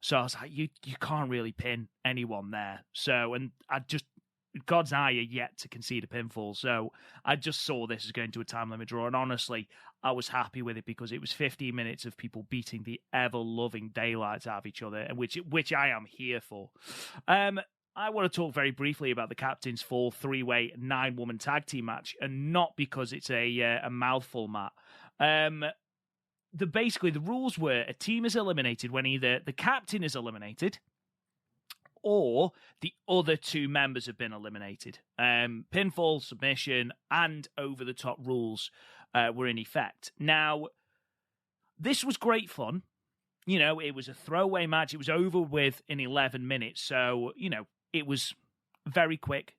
So I was like, you can't really pin anyone there. So, and I just, God's eye are yet to concede a pinfall. So I just saw this as going to a time limit draw. And honestly, I was happy with it because it was 15 minutes of people beating the ever-loving daylights out of each other, and which I am here for. I want to talk very briefly about the captain's 4 3-way 9-woman tag team match, and not because it's a mouthful, Matt. Basically, the rules were a team is eliminated when either the captain is eliminated or the other two members have been eliminated. Pinfall, submission, and over-the-top rules were in effect. Now, this was great fun. You know, it was a throwaway match. It was over with in 11 minutes. So, you know, it was very quick.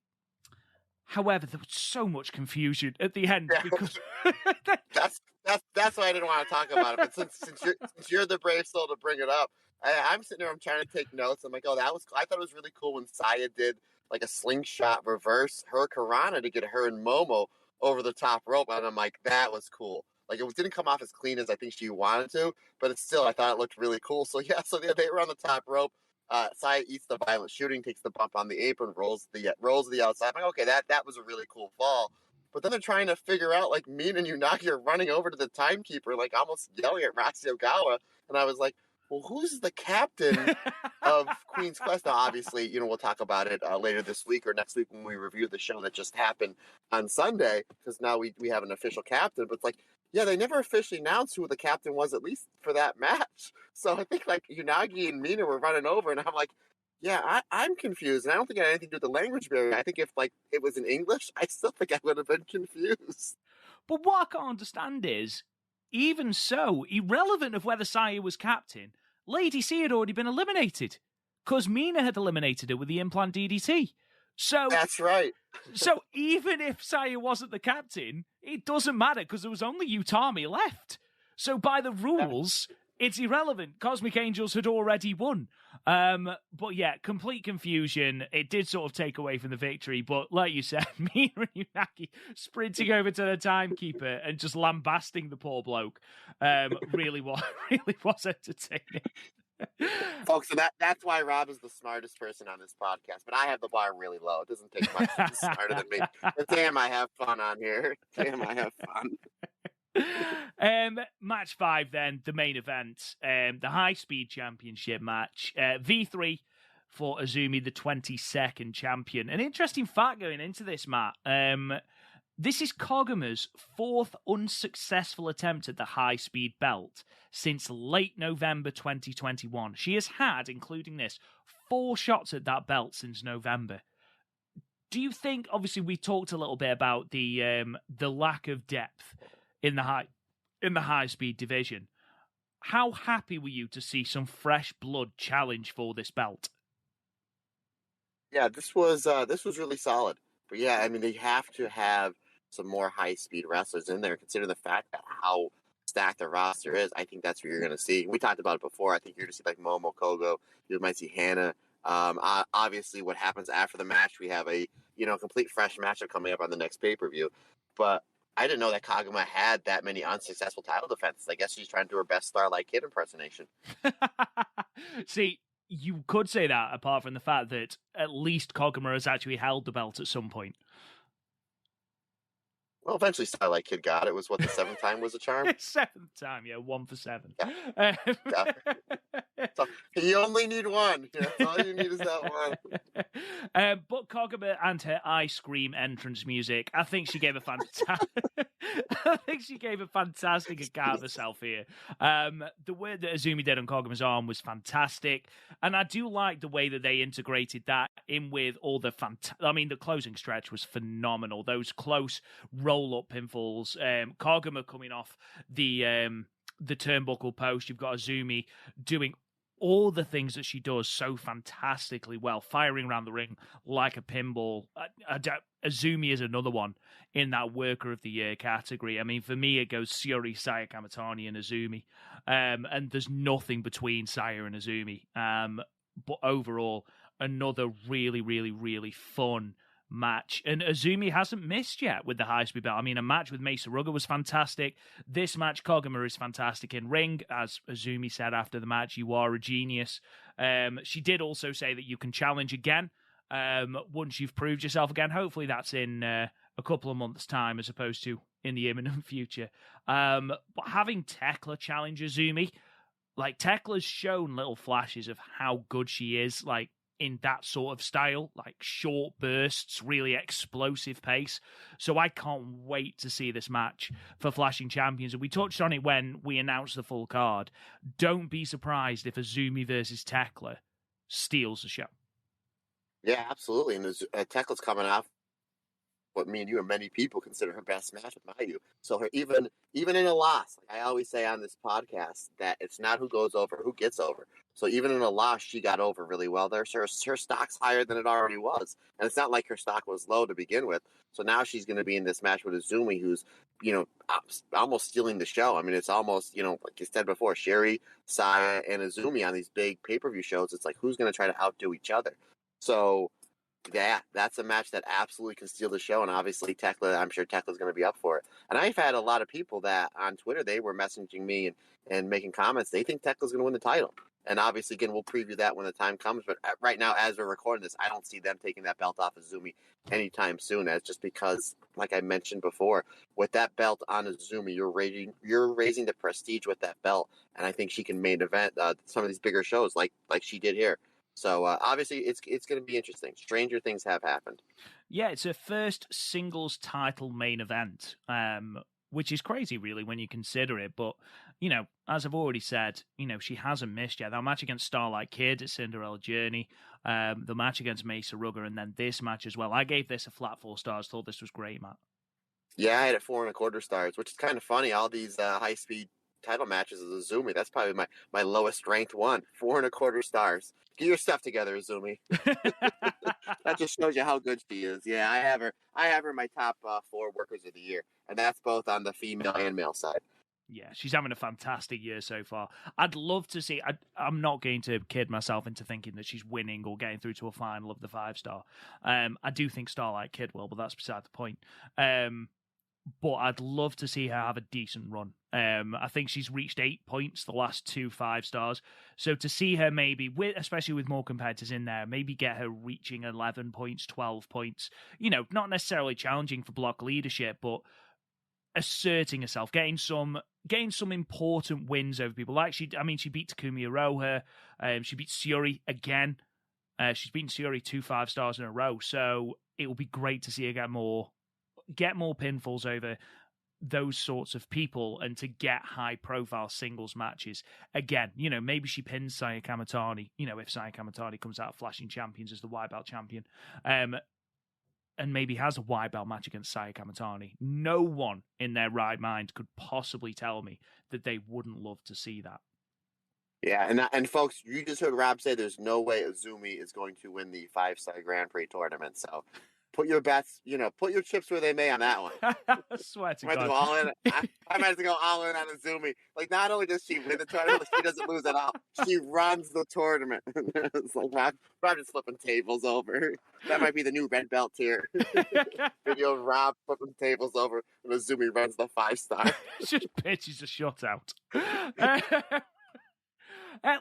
However, there was so much confusion at the end because that's why I didn't want to talk about it. But since you're the brave soul to bring it up, I'm sitting there. I'm trying to take notes. I'm like, oh, I thought it was really cool when Saya did like a slingshot reverse Hurricanrana to get her and Momo over the top rope, and I'm like, that was cool. Like, it didn't come off as clean as I think she wanted to, but it's still, I thought it looked really cool. So yeah, they were on the top rope. Saya eats the violent shooting, takes the bump on the apron, rolls to the outside. I'm like, okay, that was a really cool fall. But then they're trying to figure out, like, Mina and Unagi are running over to the timekeeper, like, almost yelling at Roxy Ogawa. And I was like, well, who's the captain of Queen's Quest? Now, obviously, you know, we'll talk about it later this week or next week when we review the show that just happened on Sunday, because now we have an official captain. But it's like, yeah, they never officially announced who the captain was, at least for that match. So I think, like, Unagi and Mina were running over, and I'm like, yeah, I'm confused. And I don't think it had anything to do with the language barrier. I think if, like, it was in English, I still think I would have been confused. But what I can't understand is, even so, irrelevant of whether Saya was captain, Lady C had already been eliminated because Mina had eliminated her with the implant DDT. So that's right. So even if Saya wasn't the captain, it doesn't matter because there was only Utami left. So by the rules, it's irrelevant. Cosmic Angels had already won. But yeah, complete confusion. It did sort of take away from the victory. But like you said, Mina and Unagi sprinting over to the timekeeper and just lambasting the poor bloke really was entertaining. Folks, so that's why Rob is the smartest person on this podcast. But I have the bar really low. It doesn't take much to be smarter than me. But damn, I have fun on here. Damn, I have fun. Match 5 then, the main event, the high speed championship match, V3 for Azumi, the 22nd champion. An interesting fact going into this, Matt. This is Koguma's 4th unsuccessful attempt at the high speed belt since late November 2021. She has had, including this, 4 shots at that belt since November. Do you think, obviously we talked a little bit about the lack of depth in the high speed division. How happy were you to see some fresh blood challenge for this belt? Yeah, this was really solid. But yeah, I mean, they have to have some more high-speed wrestlers in there. Consider the fact that how stacked the roster is. I think that's what you're going to see. We talked about it before. I think you're going to see like Momo Kogo. You might see Hanan. Obviously, what happens after the match, we have a complete fresh matchup coming up on the next pay-per-view. But I didn't know that Kagama had that many unsuccessful title defenses. I guess she's trying to do her best Starlight Kid impersonation. See, you could say that apart from the fact that at least Kagama has actually held the belt at some point. Well, eventually Starlight Kid got it. Was what, the 7th time was a charm? 7th time, yeah, 1 for 7. Yeah. So you only need one. All you need is that one. But Kagama and her ice cream entrance music, I think she gave a fantastic. I think she gave a fantastic account of herself here. The work that Azumi did on Kagama's arm was fantastic, and I do like the way that they integrated that in with all the the closing stretch was phenomenal. Those close roll-up pinfalls, Kagama coming off the turnbuckle post. You've got Azumi doing all the things that she does so fantastically well, firing around the ring like a pinball. Azumi is another one in that Worker of the Year category. I mean, for me, it goes Syuri, Saya Kamitani, and Azumi. And there's nothing between Saya and Azumi. But overall, another really, really, really fun match. And Azumi hasn't missed yet with the high-speed belt. I mean, a match with Mesa Ruga was fantastic. This match, Kagama is fantastic in ring. As Azumi said after the match, you are a genius. She did also say that you can challenge again once you've proved yourself again. Hopefully that's in a couple of months' time as opposed to in the imminent future. But having Tekla challenge Azumi, like, Tekla's shown little flashes of how good she is, like, in that sort of style, like short bursts, really explosive pace. So I can't wait to see this match for Flashing Champions. And we touched on it when we announced the full card. Don't be surprised if Azumi versus Tekla steals the show. Yeah, absolutely. And Tekla's coming off what me and you and many people consider her best match with Mayu. So her even in a loss, like I always say on this podcast, that it's not who goes over, who gets over. So even in a loss, she got over really well there. So her stock's higher than it already was. And it's not like her stock was low to begin with. So now she's going to be in this match with Azumi, who's, almost stealing the show. I mean, it's almost, like you said before, Sherry, Saya, and Azumi on these big pay-per-view shows. It's like, who's going to try to outdo each other? So yeah, that's a match that absolutely can steal the show, and obviously I'm sure Tekla's going to be up for it. And I've had a lot of people that on Twitter, they were messaging me and making comments. They think Tekla's going to win the title. And obviously, again, we'll preview that when the time comes. But right now, as we're recording this, I don't see them taking that belt off of Azumi anytime soon. As just because, like I mentioned before, with that belt on Azumi, you're raising the prestige with that belt, and I think she can main event some of these bigger shows like she did here. So obviously, it's going to be interesting. Stranger things have happened. Yeah, it's her first singles title main event, which is crazy, really, when you consider it. But, as I've already said, she hasn't missed yet. That match against Starlight Kid at Cinderella Journey, the match against Mesa Ruga, and then this match as well. I gave this a flat 4 stars, thought this was great, Matt. Yeah, I had it 4.25 stars, which is kind of funny. All these high-speed title matches of Azumi, that's probably my lowest ranked one. 4.25 stars. Get your stuff together, Azumi. That just shows you how good she is. Yeah, I have her in my top 4 workers of the year, and that's both on the female and male side. Yeah, she's having a fantastic year so far. I'd love to see. I'm not going to kid myself into thinking that she's winning or getting through to a final of the 5-star. I do think Starlight Kid will, but that's beside the point. But I'd love to see her have a decent run. I think she's reached 8 points the last 2 5-stars. So to see her maybe, especially with more competitors in there, maybe get her reaching 11 points, 12 points, not necessarily challenging for block leadership, but asserting herself, getting some important wins over people. Like she beat Takumi Iroha. She beat Syuri again. She's beaten Syuri 2 5-stars in a row. So it will be great to see her get more pinfalls over those sorts of people and to get high-profile singles matches. Again, maybe she pins Saya Kamitani, if Saya Kamitani comes out of Flashing Champions as the white belt champion, and maybe has a white belt match against Saya Kamitani. No one in their right mind could possibly tell me that they wouldn't love to see that. Yeah, and folks, you just heard Rob say there's no way Azumi is going to win the 5-star Grand Prix tournament, so put your bets, put your chips where they may on that one. I swear to I might have to God. go all in. I might have to go all in on Azumi. Like, not only does she win the tournament, but she doesn't lose at all. She runs the tournament. It's like, Rob just flipping tables over. That might be the new red belt tier. Video of Rob flipping tables over, and Azumi runs the 5-star. Just pitches a shutout.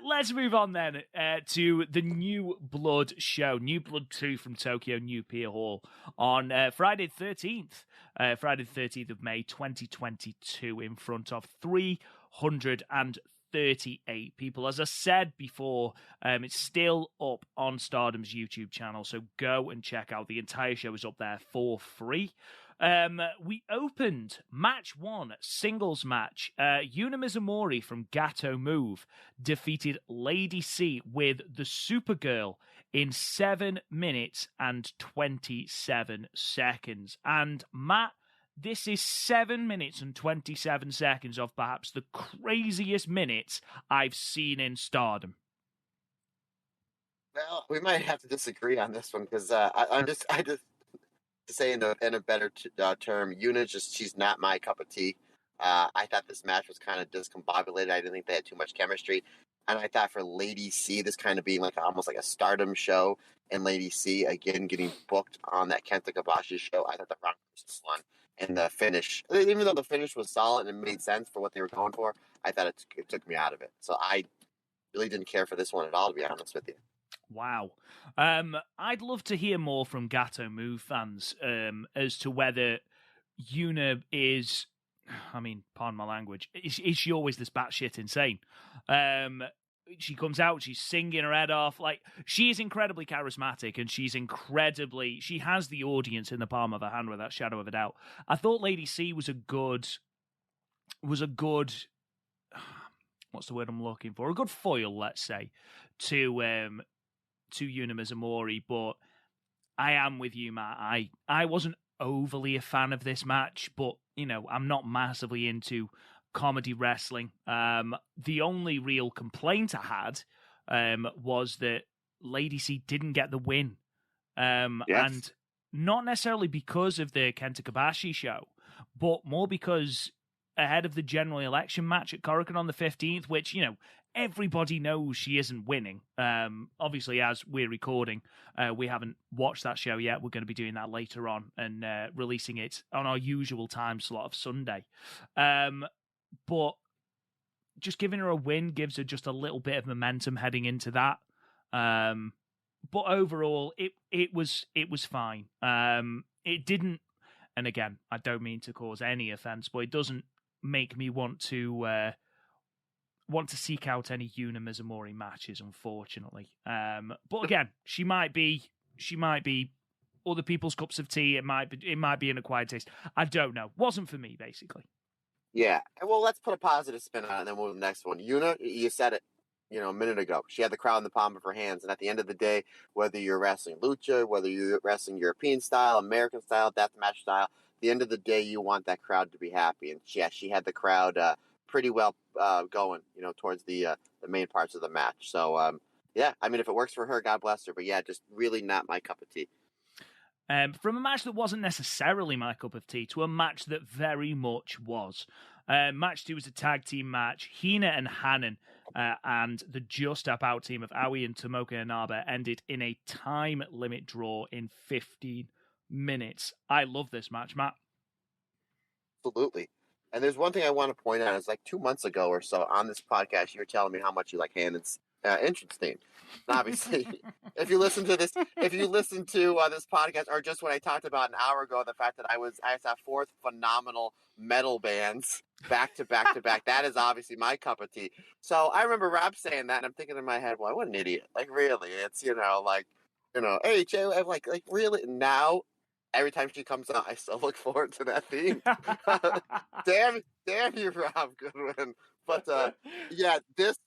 Let's move on then to the New Blood show. New Blood 2 from Tokyo New Pier Hall on Friday the 13th. Friday the 13th of May 2022 in front of 338 people. As I said before, it's still up on Stardom's YouTube channel, so go and check out. The entire show is up there for free. We opened match 1, singles match. Yuna Mizumori from Gato Move defeated Lady C with the Supergirl in 7 minutes and 27 seconds. And Matt, this is 7 minutes and 27 seconds of perhaps the craziest minutes I've seen in Stardom. Well, we might have to disagree on this one because I just to say in a better term, Yuna she's not my cup of tea. I thought this match was kind of discombobulated. I didn't think they had too much chemistry, and I thought for Lady C, this kind of being like almost like a Stardom show, and Lady C again getting booked on that Kenta Kobashi show. I thought the round was one, and the finish, even though the finish was solid and it made sense for what they were going for, I thought it took me out of it. So I really didn't care for this one at all, to be honest with you. Wow. I'd love to hear more from Gato Move fans as to whether Yuna is, I mean, pardon my language, is she always this batshit insane? She comes out, she's singing her head off. Like, she is incredibly charismatic and she has the audience in the palm of her hand without shadow of a doubt. I thought Lady C was a good, what's the word I'm looking for? A good foil, let's say, to Yuna Mizumori, but I am with you, Matt. I wasn't overly a fan of this match, but, I'm not massively into comedy wrestling. The only real complaint I had was that Lady C didn't get the win. Yes. And not necessarily because of the Kenta Kobashi show, but more because ahead of the general election match at Korakuen on the 15th, which, everybody knows she isn't winning. Obviously, as we're recording, we haven't watched that show yet. We're going to be doing that later on and releasing it on our usual time slot of Sunday. But just giving her a win gives her just a little bit of momentum heading into that. But overall, it was fine. It didn't, and again, I don't mean to cause any offense, but it doesn't make me want to seek out any Yuna Mizumori matches, unfortunately. But again, she might be other people's cups of tea. It might be an acquired taste. I don't know. Wasn't for me, basically. Yeah. Well, let's put a positive spin on it and then move to the next one. Yuna, you said it, a minute ago. She had the crowd in the palm of her hands. And at the end of the day, whether you're wrestling lucha, whether you're wrestling European style, American style, deathmatch style, at the end of the day, you want that crowd to be happy. And she had the crowd pretty well going, towards the main parts of the match. So, yeah, I mean, if it works for her, God bless her. But yeah, just really not my cup of tea. From a match that wasn't necessarily my cup of tea to a match that very much was. Match 2 was a tag team match. Hina and Hanan and the Just About team of Aoi and Tomoka Inaba ended in a time limit draw in 15 minutes. I love this match, Matt. Absolutely. And there's one thing I want to point out. It's like 2 months ago or so on this podcast, you were telling me how much you like Hanan's entrance theme. And obviously, if you listen to this podcast, or just what I talked about an hour ago, the fact that I saw 4 phenomenal metal bands back to back to back, that is obviously my cup of tea. So I remember Rob saying that, and I'm thinking in my head, well, what an idiot! Like, really, it's hey Jay, I'm like really now. Every time she comes out, I still look forward to that theme. damn you, Rob Goodwin. But yeah, this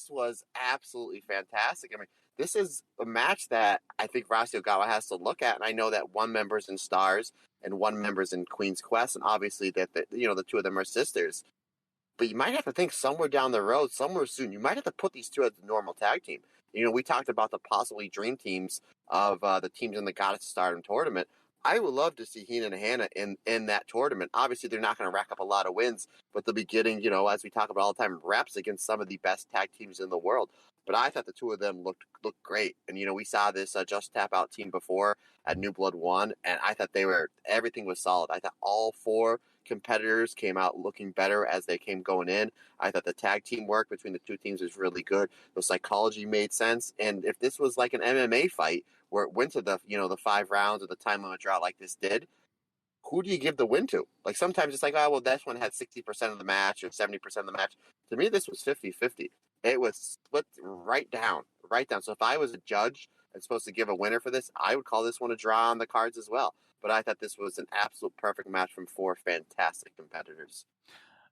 was absolutely fantastic. I mean, this is a match that I think Rossi Ogawa has to look at, and I know that one member's in Stars and one member's in Queen's Quest, and obviously that the 2 of them are sisters. But you might have to think somewhere down the road, somewhere soon, you might have to put these 2 as a normal tag team. We talked about the possibly dream teams of the teams in the Goddess of Stardom tournament. I would love to see Hanan and Hannah in that tournament. Obviously, they're not going to rack up a lot of wins, but they'll be getting, as we talk about all the time, reps against some of the best tag teams in the world. But I thought the two of them looked great. And, we saw this Just Tap Out team before at New Blood 1, and I thought everything was solid. I thought all four competitors came out looking better as they came going in. I thought the tag team work between the two teams was really good. The psychology made sense. And if this was like an MMA fight where it went to the 5 rounds or the time limit drought like this did, who do you give the win to? Like sometimes it's like, oh, well, this one had 60% of the match or 70% of the match. To me, this was 50-50. It was split right down. So if I was a judge and supposed to give a winner for this, I would call this one a draw on the cards as well. But I thought this was an absolute perfect match from 4 fantastic competitors.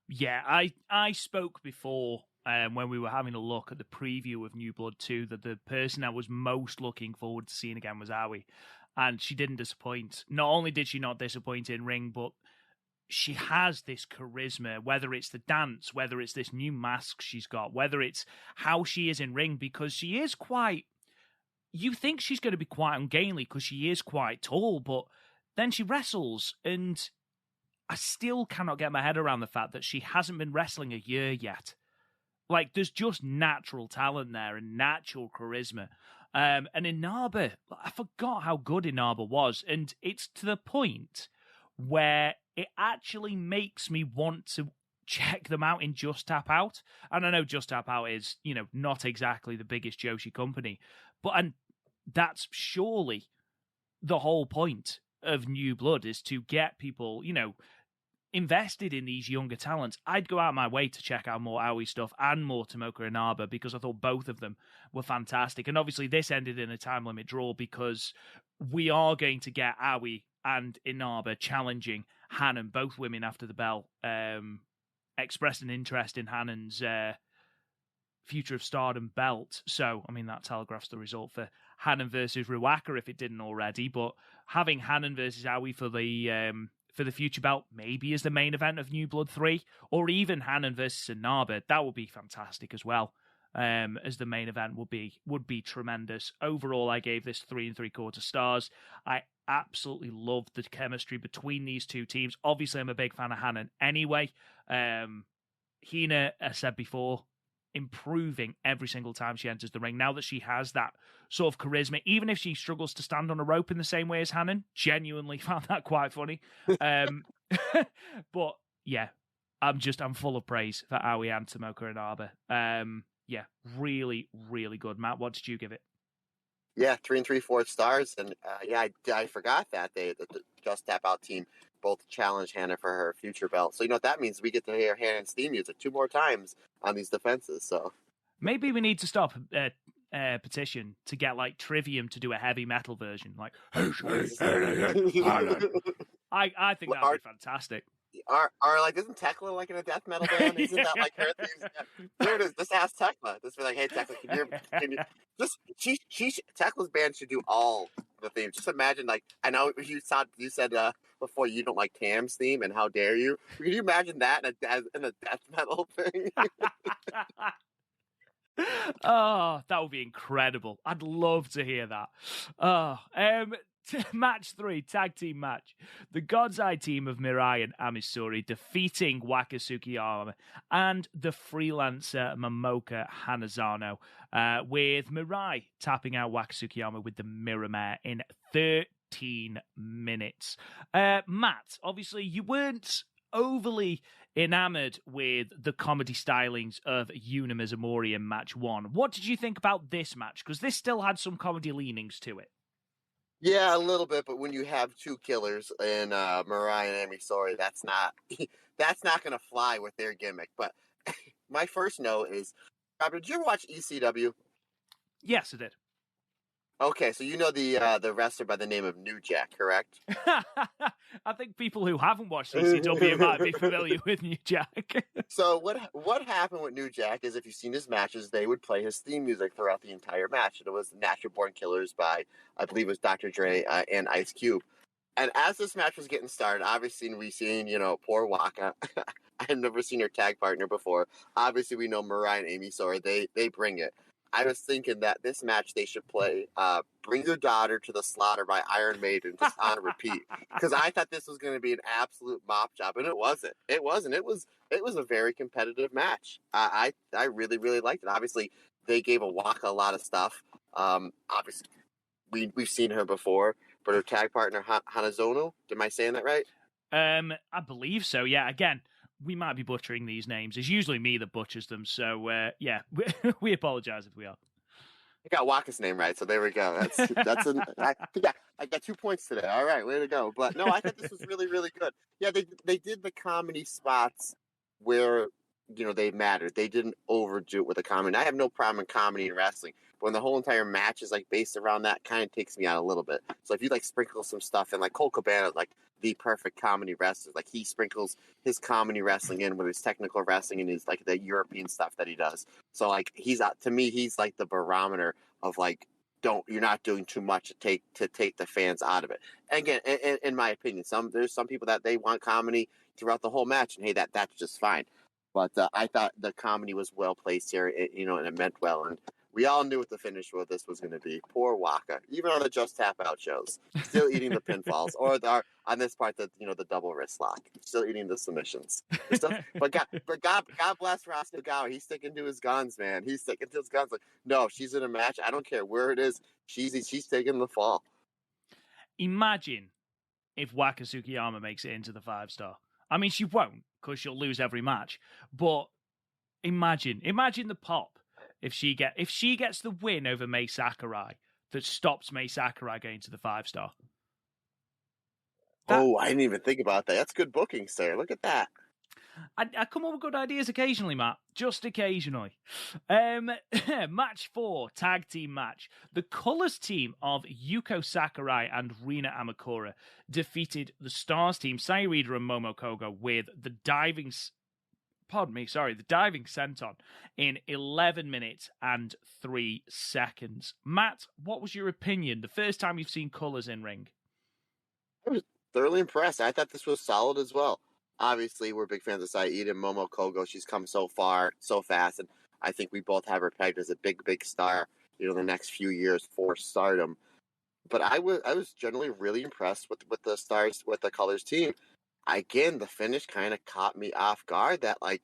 Yeah, I spoke before when we were having a look at the preview of New Blood 2 that the person I was most looking forward to seeing again was Aoi. And she didn't disappoint. Not only did she not disappoint in ring, but she has this charisma, whether it's the dance, whether it's this new mask she's got, whether it's how she is in ring, because she is quite... You think she's going to be quite ungainly because she is quite tall, but then she wrestles, and I still cannot get my head around the fact that she hasn't been wrestling a year yet. Like, there's just natural talent there and natural charisma. And Inaba, I forgot how good Inaba was, and it's to the point where it actually makes me want to check them out in Just Tap Out. And I know Just Tap Out is, not exactly the biggest Joshi company, and that's surely the whole point of New Blood, is to get people, invested in these younger talents. I'd go out of my way to check out more Aoi stuff and more Tomoka Inaba because I thought both of them were fantastic. And obviously this ended in a time limit draw because we are going to get Aoi and Inaba challenging Hanan, both women after the bell, expressed an interest in Hanan's Future of Stardom belt. So, that telegraphs the result for Hanan versus Ruaka if it didn't already. But having Hanan versus Aoi for the future belt, maybe as the main event of New Blood 3, or even Hanan versus Inaba, that would be fantastic as well. As the main event would be tremendous. Overall, I gave this 3 3/4 stars. I absolutely loved the chemistry between these two teams. Obviously, I'm a big fan of Hanan anyway. Hina, as I said before, improving every single time she enters the ring. Now that she has that sort of charisma, even if she struggles to stand on a rope in the same way as Hanan, genuinely found that quite funny. But yeah, I'm full of praise for Aoi and Tomoka Inaba. Yeah, really, really good. Matt, what did you give it? Yeah, 3 3/4 stars, and I forgot that the Just Tap Out team both challenged Hannah for her future belt. So what that means? We get to hear Hannah's theme music 2 more times on these defenses. So maybe we need to stop a petition to get like Trivium to do a heavy metal version. Like, I think that'd be fantastic. Or like, isn't Tekla like in a death metal band? Isn't that like her theme? There it is. Just ask Tekla. Just be like, hey Tekla, can you Tekla's band should do all the themes. Just imagine, like, I know you said before you don't like Tam's theme, and how dare you? Can you imagine that in a death metal thing? Oh, that would be incredible. I'd love to hear that. Oh, match 3, tag team match. The God's Eye team of Mirai and Amisuri defeating Waka Tsukiyama and the freelancer Momoka Hanazano, with Mirai tapping out Waka Tsukiyama with the Mirror Mare in 13 minutes. Matt, obviously you weren't overly enamored with the comedy stylings of Yuna Mizumori in match 1. What did you think about this match? Because this still had some comedy leanings to it. Yeah, a little bit, but when you have 2 killers in Mirai and Amisori, that's not going to fly with their gimmick. But my first note is, Robert, did you ever watch ECW? Yes, I did. Okay, so you know the wrestler by the name of New Jack, correct? I think people who haven't watched ECW might be familiar with New Jack. So what happened with New Jack is, if you've seen his matches, they would play his theme music throughout the entire match. And it was Natural Born Killers by, I believe it was Dr. Dre and Ice Cube. And as this match was getting started, obviously we seen, poor Waka. I've never seen her tag partner before. Obviously we know Mirai and Amy Sora, they bring it. I was thinking that this match they should play Bring Your Daughter to the Slaughter by Iron Maiden just on repeat. Because I thought this was going to be an absolute mop job, and it wasn't. It wasn't. It was a very competitive match. I really, really liked it. Obviously, they gave Waka a lot of stuff. Obviously, we've seen her before, but her tag partner, Hanazono, am I saying that right? I believe so, yeah. Again, we might be butchering these names. It's usually me that butchers them, so yeah, we apologize if we are. I got Waka's name right, so there we go. I got 2 points today. All right, way to go. But no, I thought this was really, really good. Yeah, they did the comedy spots where they mattered. They didn't overdo it with the comedy. I have no problem in comedy and wrestling, but when the whole entire match is like based around that, kind of takes me out a little bit. So if you like sprinkle some stuff in, like Cole Cabana, like the perfect comedy wrestler, like he sprinkles his comedy wrestling in with his technical wrestling and his like the European stuff that he does. So like to me he's like the barometer of like you're not doing too much to take the fans out of it. And again, in my opinion, there's some people that they want comedy throughout the whole match, and hey, that's just fine. But I thought the comedy was well placed here, and it meant well. And we all knew what the finish of this was going to be. Poor Waka, even on the Just Tap Out shows, still eating the pinfalls, or on this part, the double wrist lock, still eating the submissions. But God bless Roscoe Gower. He's sticking to his guns, man. He's sticking to his guns. Like, no, she's in a match. I don't care where it is. She's taking the fall. Imagine if Waka Tsukiyama makes it into the 5-star. I mean, she won't, because she'll lose every match. But imagine the pop if she gets the win over Mai Sakurai that stops Mai Sakurai going to the 5-star. I didn't even think about that. That's good booking, sir. Look at that. I come up with good ideas occasionally, Matt. Just occasionally. Match 4, tag team match. The Colors team of Yuko Sakurai and Rina Amakura defeated the Stars team, Sayurida and Momo Kogo, with the diving senton in 11 minutes and 3 seconds. Matt, what was your opinion the first time you've seen Colors in ring? I was thoroughly impressed. I thought this was solid as well. Obviously, we're big fans of Saida and Momo Kogo. She's come so far, so fast, and I think we both have her pegged as a big, big star, the next few years for Stardom. But I was generally really impressed with the Colors team. Again, the finish kind of caught me off guard. That a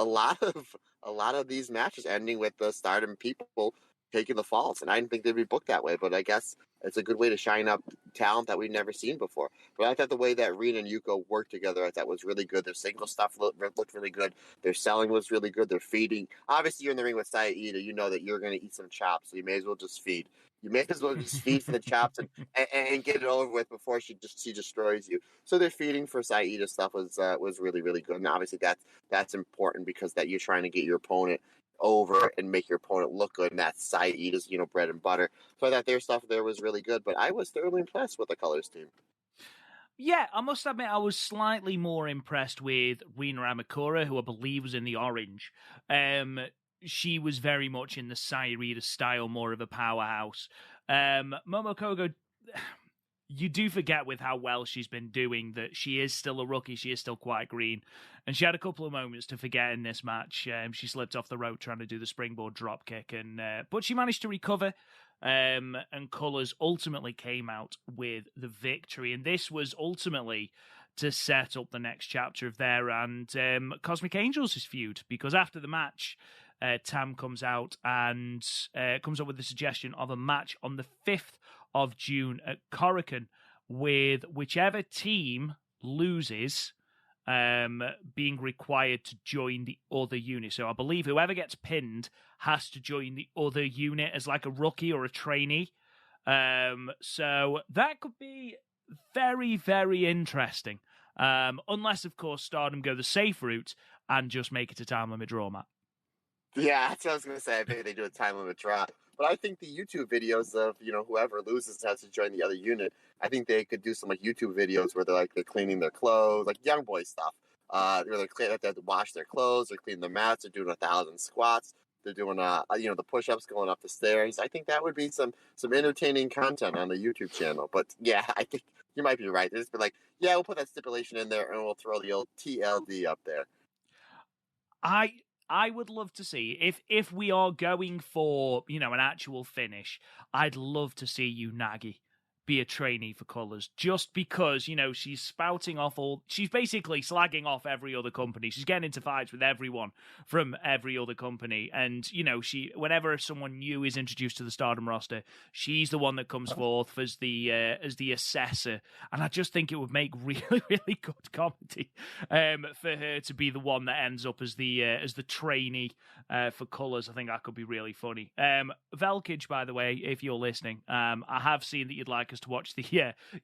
lot of these matches ending with the Stardom people taking the falls, and I didn't think they'd be booked that way. But I guess it's a good way to shine up talent that we've never seen before. But I thought the way that Rina and Yuko worked together, I thought was really good. Their single stuff looked really good. Their selling was really good. Their feeding. Obviously, you're in the ring with Saida. You know that you're going to eat some chops, so you may as well just feed. You may as well just feed for the chops and get it over with before she destroys you. So their feeding for Saida stuff was really, really good. And obviously that's important because that you're trying to get your opponent over and make your opponent look good, and that's Saida's bread and butter. So I thought their stuff there was really good, but I was thoroughly impressed with the Colors team. Yeah, I must admit I was slightly more impressed with Rina Amakura, who I believe was in the orange. She was very much in the Sayurida style, more of a powerhouse. Momo Kogo, you do forget with how well she's been doing that she is still a rookie. She is still quite green. And she had a couple of moments to forget in this match. She slipped off the rope trying to do the springboard dropkick, but she managed to recover. And Colors ultimately came out with the victory. And this was ultimately to set up the next chapter of their and Cosmic Angels' feud. Because after the match, Tam comes out and comes up with the suggestion of a match on the 5th of June at Korakuen, with whichever team loses being required to join the other unit. So I believe whoever gets pinned has to join the other unit as like a rookie or a trainee. So that could be very, very interesting. Unless, of course, Stardom go the safe route and just make it a time limit draw, Matt. Yeah, that's what I was going to say. I think they do a time limit draw. But I think the YouTube videos of, whoever loses has to join the other unit. I think they could do some like YouTube videos where they're cleaning their clothes, like young boy stuff. Where they have to wash their clothes, they're cleaning their mats, they're doing 1,000 squats, they're doing the push-ups going up the stairs. I think that would be some entertaining content on the YouTube channel. But yeah, I think you might be right. They just be like, we'll put that stipulation in there and we'll throw the old TLD up there. I would love to see if we are going for, an actual finish, I'd love to see Unagi be a trainee for Colours, just because, she's spouting off she's basically slagging off every other company. She's getting into fights with everyone from every other company. And, whenever someone new is introduced to the Stardom roster, she's the one that comes forth as the assessor. And I just think it would make really, really good comedy for her to be the one that ends up as the trainee for Colours. I think that could be really funny. Velkage, by the way, if you're listening, I have seen that you'd like us to watch the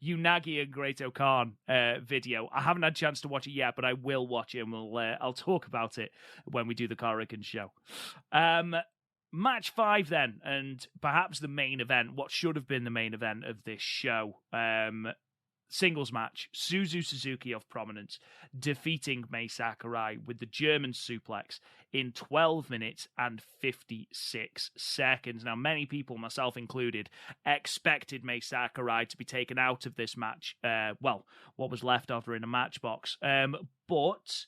Unagi and Great-O-Khan video. I haven't had a chance to watch it yet, but I will watch it, and I'll talk about it when we do the Korakuen show. Match 5 then, and perhaps the main event, what should have been the main event of this show. Singles match, Suzu Suzuki of Prominence defeating Mei Sakurai with the German suplex in 12 minutes and 56 seconds. Now, many people, myself included, expected Mei Sakurai to be taken out of this match. What was left of her in a matchbox. But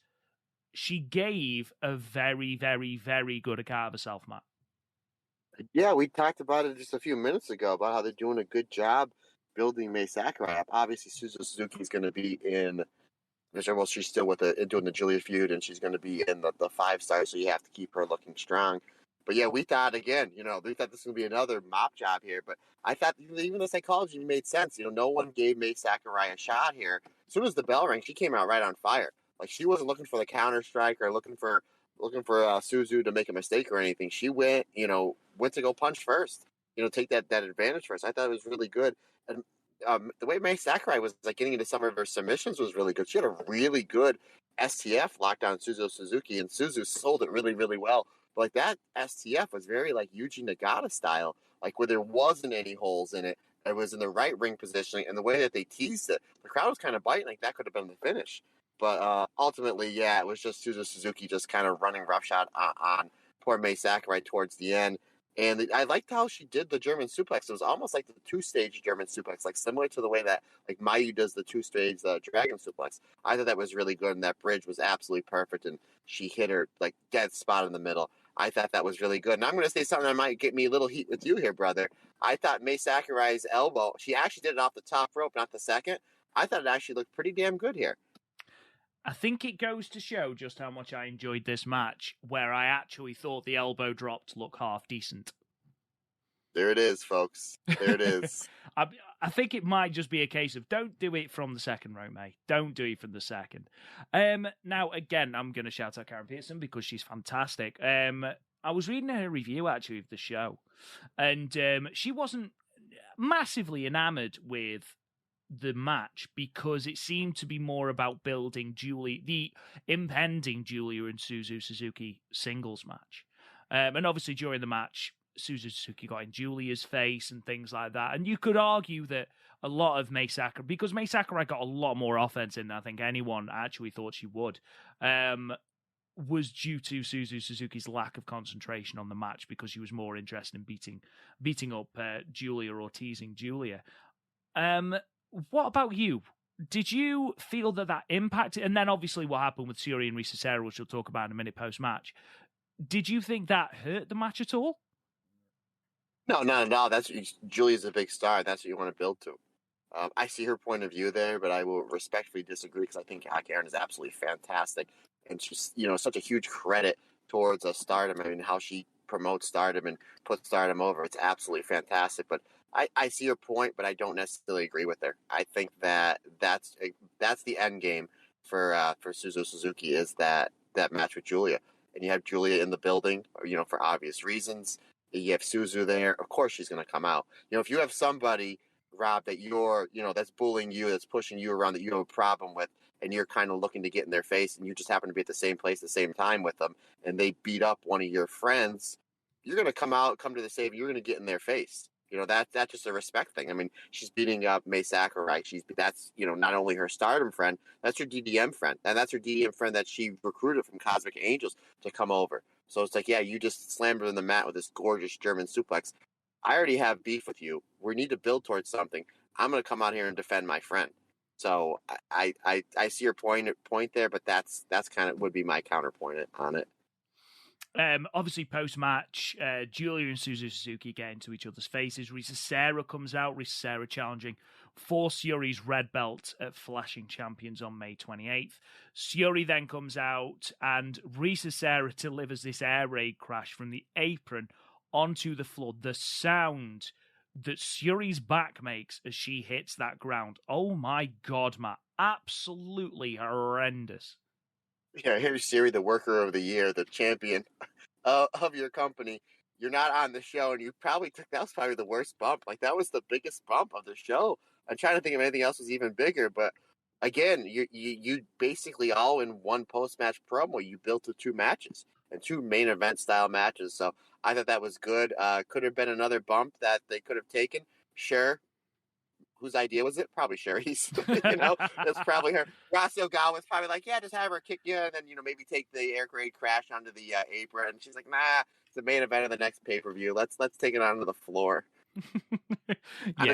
she gave a very, very, very good account of herself, Matt. Yeah, we talked about it just a few minutes ago about how they're doing a good job building Mei Sakurai up. Obviously, Suzu Suzuki is going to be in. Well, she's still doing the Julia feud, and she's going to be in the 5-star, so you have to keep her looking strong. But yeah, we thought again, we thought this was going to be another mop job here. But I thought even the psychology made sense. No one gave Mei Sakurai a shot here. As soon as the bell rang, she came out right on fire. Like, she wasn't looking for the counter strike or looking for Suzu to make a mistake or anything. She went to go punch first. Take that advantage first. I thought it was really good. And the way Mei Sakurai was getting into some of her submissions was really good. She had a really good STF lockdown Suzu Suzuki, and Suzu sold it really, really well. But that STF was very Yuji Nagata style, where there wasn't any holes in it. It was in the right ring positioning, and the way that they teased it, the crowd was kind of biting. That could have been the finish. But ultimately, yeah, it was just Suzu Suzuki just kind of running roughshod on poor Mei Sakurai towards the end. And I liked how she did the German suplex. It was almost like the 2-stage German suplex, similar to the way that Mayu does the 2-stage dragon suplex. I thought that was really good, and that bridge was absolutely perfect, and she hit her dead spot in the middle. I thought that was really good. And I'm going to say something that might get me a little heat with you here, brother. I thought Mei Sakurai's elbow, she actually did it off the top rope, not the second. I thought it actually looked pretty damn good here. I think it goes to show just how much I enjoyed this match, where I actually thought the elbow dropped looked half decent. There it is, folks. There it is. I think it might just be a case of don't do it from the second row, May. Don't do it from the second. Now, again, I'm going to shout out Karen Pearson because she's fantastic. I was reading her review, actually, of the show, and she wasn't massively enamored with the match because it seemed to be more about building the impending Julia and Suzu Suzuki singles match. And obviously during the match, Suzu Suzuki got in Julia's face and things like that. And you could argue that a lot of Mei Sakurai, because Mei Sakurai got a lot more offense in than I think anyone actually thought she would, was due to Suzu Suzuki's lack of concentration on the match because she was more interested in beating up Julia or teasing Julia. What about you? Did you feel that impacted? And then obviously what happened with Syuri and Risa Sera, which we'll talk about in a minute post-match. Did you think that hurt the match at all? No, not at all. Julia's a big star. That's what you want to build to. I see her point of view there, but I will respectfully disagree because I think Karen is absolutely fantastic. And she's, such a huge credit towards Stardom. I mean, how she promotes Stardom and puts Stardom over. It's absolutely fantastic. But I see her point, but I don't necessarily agree with her. I think that's the end game for Suzu Suzuki is that match with Julia. And you have Julia in the building, for obvious reasons. You have Suzu there. Of course she's going to come out. If you have somebody, Rob, that that's bullying you, that's pushing you around, that you have a problem with, and you're kind of looking to get in their face, and you just happen to be at the same place at the same time with them, and they beat up one of your friends, you're going to come to the save. You're going to get in their face. That's just a respect thing. I mean, she's beating up Mei Sakurai. That's not only her Stardom friend, that's her DDM friend, and that's her DDM friend that she recruited from Cosmic Angels to come over. So it's you just slammed her in the mat with this gorgeous German suplex. I already have beef with you. We need to build towards something. I'm going to come out here and defend my friend. So I see your point there, but that's kind of would be my counterpoint on it. Obviously, post-match, Julia and Suzuki get into each other's faces. Risa Sera comes out. Risa Sera challenging for Syuri's red belt at Flashing Champions on May 28th. Syuri then comes out, and Risa Sera delivers this air raid crash from the apron onto the floor. The sound that Syuri's back makes as she hits that ground. Oh my God, Matt. Absolutely horrendous. Yeah, here's Siri, the worker of the year, the champion of your company. You're not on the show, and you probably took that was probably the worst bump. Like that was the biggest bump of the show. I'm trying to think if anything else was even bigger, but again, you basically all in one post match promo. You built to 2 matches and 2 main event style matches. So I thought that was good. Could have been another bump that they could have taken. Sure. Whose idea was it? Probably Sherry's. It's probably her. Rossio Gal was probably like, yeah, just have her kick you, and then maybe take the air grade crash onto the apron. And she's like, nah, it's the main event of the next pay per view. Let's take it onto the floor. On a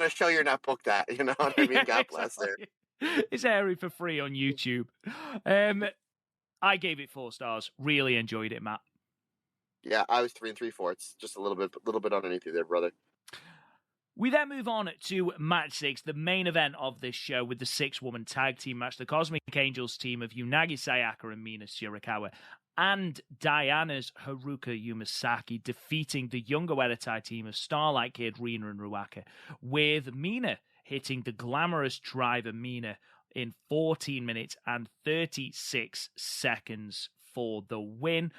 show you're not booked at. You know what I mean? God bless her. It's airing for free on YouTube. I gave it 4 stars. Really enjoyed it, Matt. Yeah, I was 3 3/4. Just a little bit underneath you there, brother. We then move on to match 6, the main event of this show with the 6-woman tag team match. The Cosmic Angels team of Unagi Sayaka and Mina Shirakawa and Diana's Haruka Umasaki defeating the Younger Wedatai team of Starlight Kid, Rina and Ruaka, with Mina hitting the glamorous driver Mina in 14 minutes and 36 seconds for the win.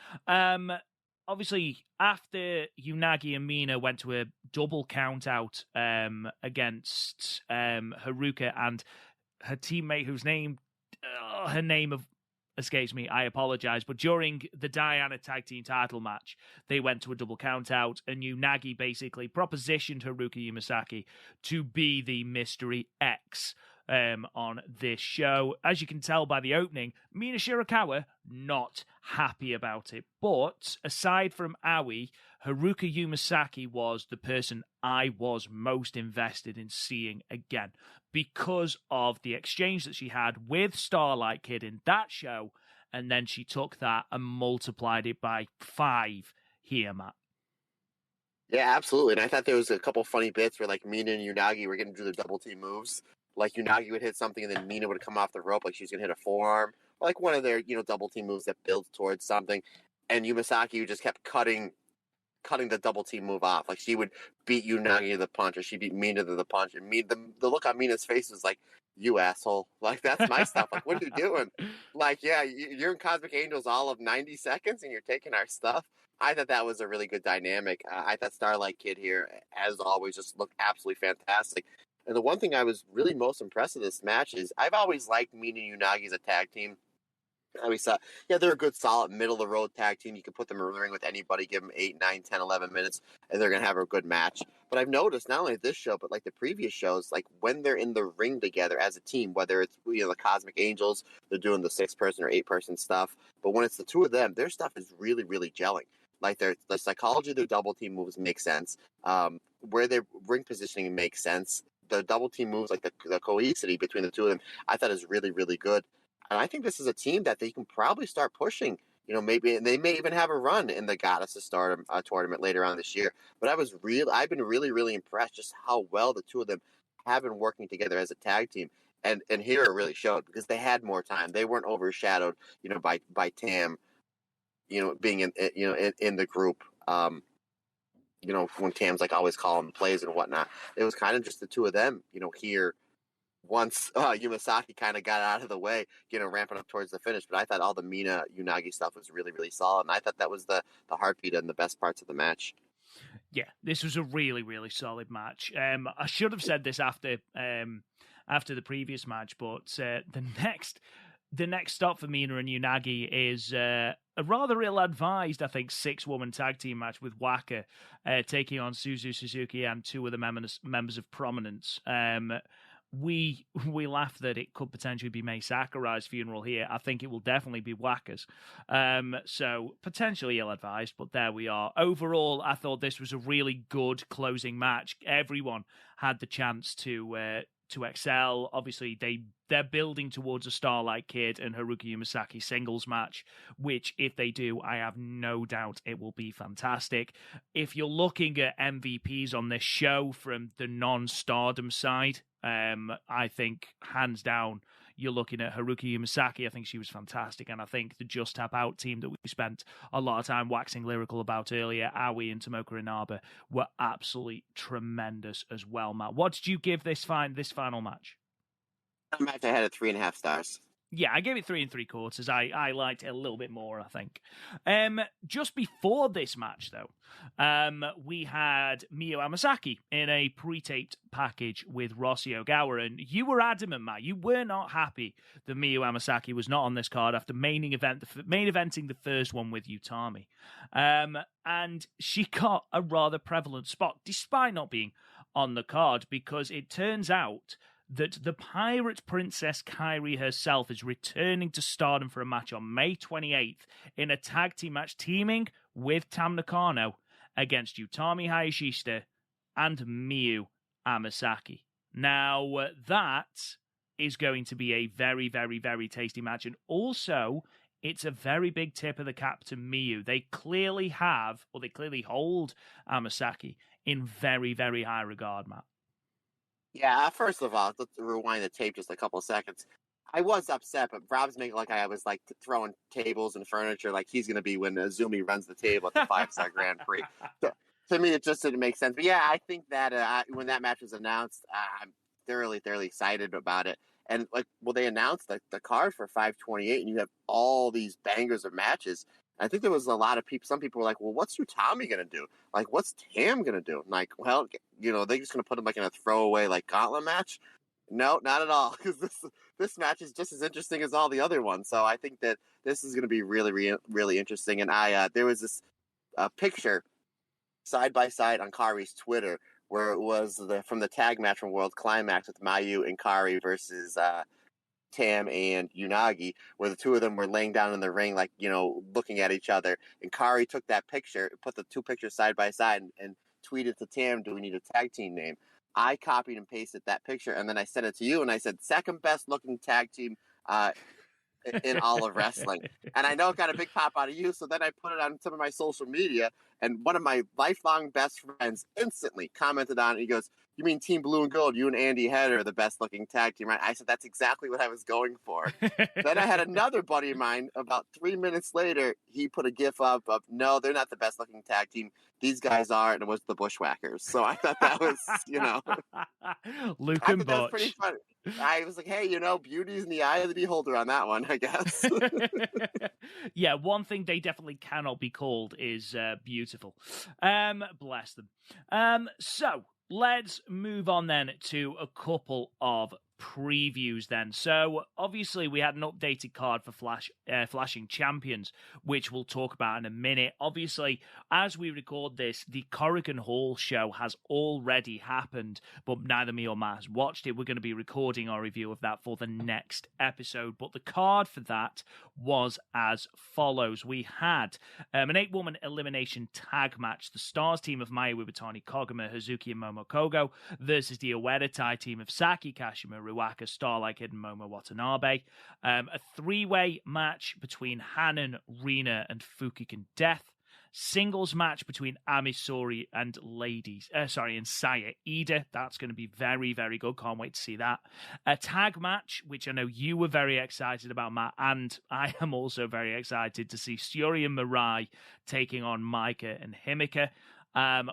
Obviously, after Unagi and Mina went to a double count-out against Haruka and her teammate, whose name escapes me, I apologize, but during the Diana Tag Team title match, they went to a double count-out, and Unagi basically propositioned Haruka Umasaki to be the Mystery X on this show. As you can tell by the opening, Mina Shirakawa not happy about it. But aside from Aoi, Haruka Umasaki was the person I was most invested in seeing again because of the exchange that she had with Starlight Kid in that show, and then she took that and multiplied it by 5 here, Matt. Yeah, absolutely. And I thought there was a couple funny bits where like Mina and Unagi were getting to do their double team moves. Like Unagi would hit something and then Mina would come off the rope like she was going to hit a forearm. Or like one of their, double team moves that builds towards something. And Umasaki just kept cutting the double team move off. Like she would beat Unagi to the punch or she beat Mina to the punch. And the look on Mina's face was like, you asshole. Like that's my stuff. Like what are you doing? Like, yeah, you're in Cosmic Angels all of 90 seconds and you're taking our stuff. I thought that was a really good dynamic. I thought Starlight Kid here, as always, just looked absolutely fantastic. And the one thing I was really most impressed with this match is I've always liked Mina and Unagi as a tag team. I always thought, yeah, they're a good, solid, middle-of-the-road tag team. You can put them in the ring with anybody, give them 8, 9, 10, 11 minutes, and they're going to have a good match. But I've noticed, not only this show, but like the previous shows, like when they're in the ring together as a team, whether it's the Cosmic Angels, they're doing the 6-person or 8-person stuff, but when it's the 2 of them, their stuff is really, really gelling. Like the psychology of their double team moves makes sense. Where their ring positioning makes sense. The double team moves, like the cohesivity between the 2 of them, I thought is really, really good. And I think this is a team that they can probably start pushing. Maybe, and they may even have a run in the Goddess of Stardom tournament later on this year. But I've been really, really impressed just how well the 2 of them have been working together as a tag team. And here it really showed because they had more time. They weren't overshadowed, by Tam, being in the group. When Tam's like always calling plays and whatnot, it was kind of just the 2 of them, here once Umasaki kind of got out of the way, ramping up towards the finish. But I thought all the Mina Unagi stuff was really, really solid. And I thought that was the heartbeat and the best parts of the match. Yeah, this was a really, really solid match. I should have said this after the previous match, but the next stop for Mina and Unagi is a rather ill-advised, I think, 6-woman tag team match with Waka taking on Suzuki and 2 of the members of Prominence. We laugh that it could potentially be Mai Sakurai's funeral here. I think it will definitely be Waka's. So potentially ill-advised, but there we are. Overall, I thought this was a really good closing match. Everyone had the chance to excel. Obviously, they they're building towards a Starlight Kid and Haruki Umasaki singles match, which, if they do, I have no doubt it will be fantastic. If you're looking at MVPs on this show from the non-Stardom side, I think, hands down, you're looking at Haruki Umasaki. I think she was fantastic. And I think the Just Tap Out team that we spent a lot of time waxing lyrical about earlier, Aoi and Tomoka Inaba, were absolutely tremendous as well, Matt. What did you give this final match? That match I had 3.5 stars. Yeah, I gave it 3 3/4. I liked it a little bit more, I think. Just before this match, though, we had Miyu Amasaki in a pre-taped package with Rossi Ogawa, and you were adamant, Matt. You were not happy that Miyu Amasaki was not on this card after main eventing the first one with Utami. And she got a rather prevalent spot, despite not being on the card, because it turns out that the Pirate Princess Kairi herself is returning to Stardom for a match on May 28th in a tag team match teaming with Tam Nakano against Utami Hayashishita and Miyu Amasaki. Now, that is going to be a very, very, very tasty match. And also, it's a very big tip of the cap to Miyu. They clearly hold Amasaki in very, very high regard, Matt. Yeah, first of all, let's rewind the tape just a couple of seconds. I was upset, but Rob's making like I was like throwing tables and furniture like he's going to be when Azumi runs the table at the 5-star Grand Prix. So, to me, it just didn't make sense. But yeah, I think that when that match was announced, I'm thoroughly excited about it. And they announced the card for 5/28, and you have all these bangers of matches. I think there was a lot of people. Some people were like, "Well, what's Utami gonna do? Like, what's Tam gonna do?" And like, well, they're just gonna put him like in a throwaway like gauntlet match. No, not at all, because this match is just as interesting as all the other ones. So I think that this is gonna be really, really interesting. And there was this picture side by side on Kari's Twitter where it was from the tag match from World Climax with Mayu and Kari versus Tam and Unagi, where the two of them were laying down in the ring, like, looking at each other. And Kari took that picture, put the two pictures side by side, and tweeted to Tam, "Do we need a tag team name?" I copied and pasted that picture, and then I sent it to you, and I said, "Second best looking tag team in all of wrestling." And I know it got a big pop out of you, so then I put it on some of my social media, and one of my lifelong best friends instantly commented on it. He goes, "You mean Team Blue and Gold, you and Andy Head are the best looking tag team, right?" I said, "That's exactly what I was going for." Then I had another buddy of mine, about 3 minutes later, he put a gif up of, "No, they're not the best looking tag team. These guys are," and it was the Bushwhackers. So I thought that was, Luke I and thought that was Butch. pretty funny. I was like, hey, beauty's in the eye of the beholder on that one, I guess. Yeah, one thing they definitely cannot be called is beautiful. Bless them. So let's move on then to a couple of previews then. So obviously we had an updated card for Flashing Champions, which we'll talk about in a minute. Obviously, as we record this, the Corrigan Hall show has already happened, but neither me or Matt has watched it. We're going to be recording our review of that for the next episode, but the card for that was as follows. We had an 8-woman elimination tag match. The Stars team of Mayu Iwatani, Koguma, Hazuki, and Momo Kogo versus the Ueda Tai team of Saki, Kashima, Ruaka, Starlight Kid, and Momo Watanabe. A 3-way match between Hanan, Rina, and Fukigen Death. Singles match between Amisori and and Saya Ida. That's going to be very, very good. Can't wait to see that. A tag match, which I know you were very excited about, Matt, and I am also very excited to see Syuri and Mirai taking on Maika and Himika.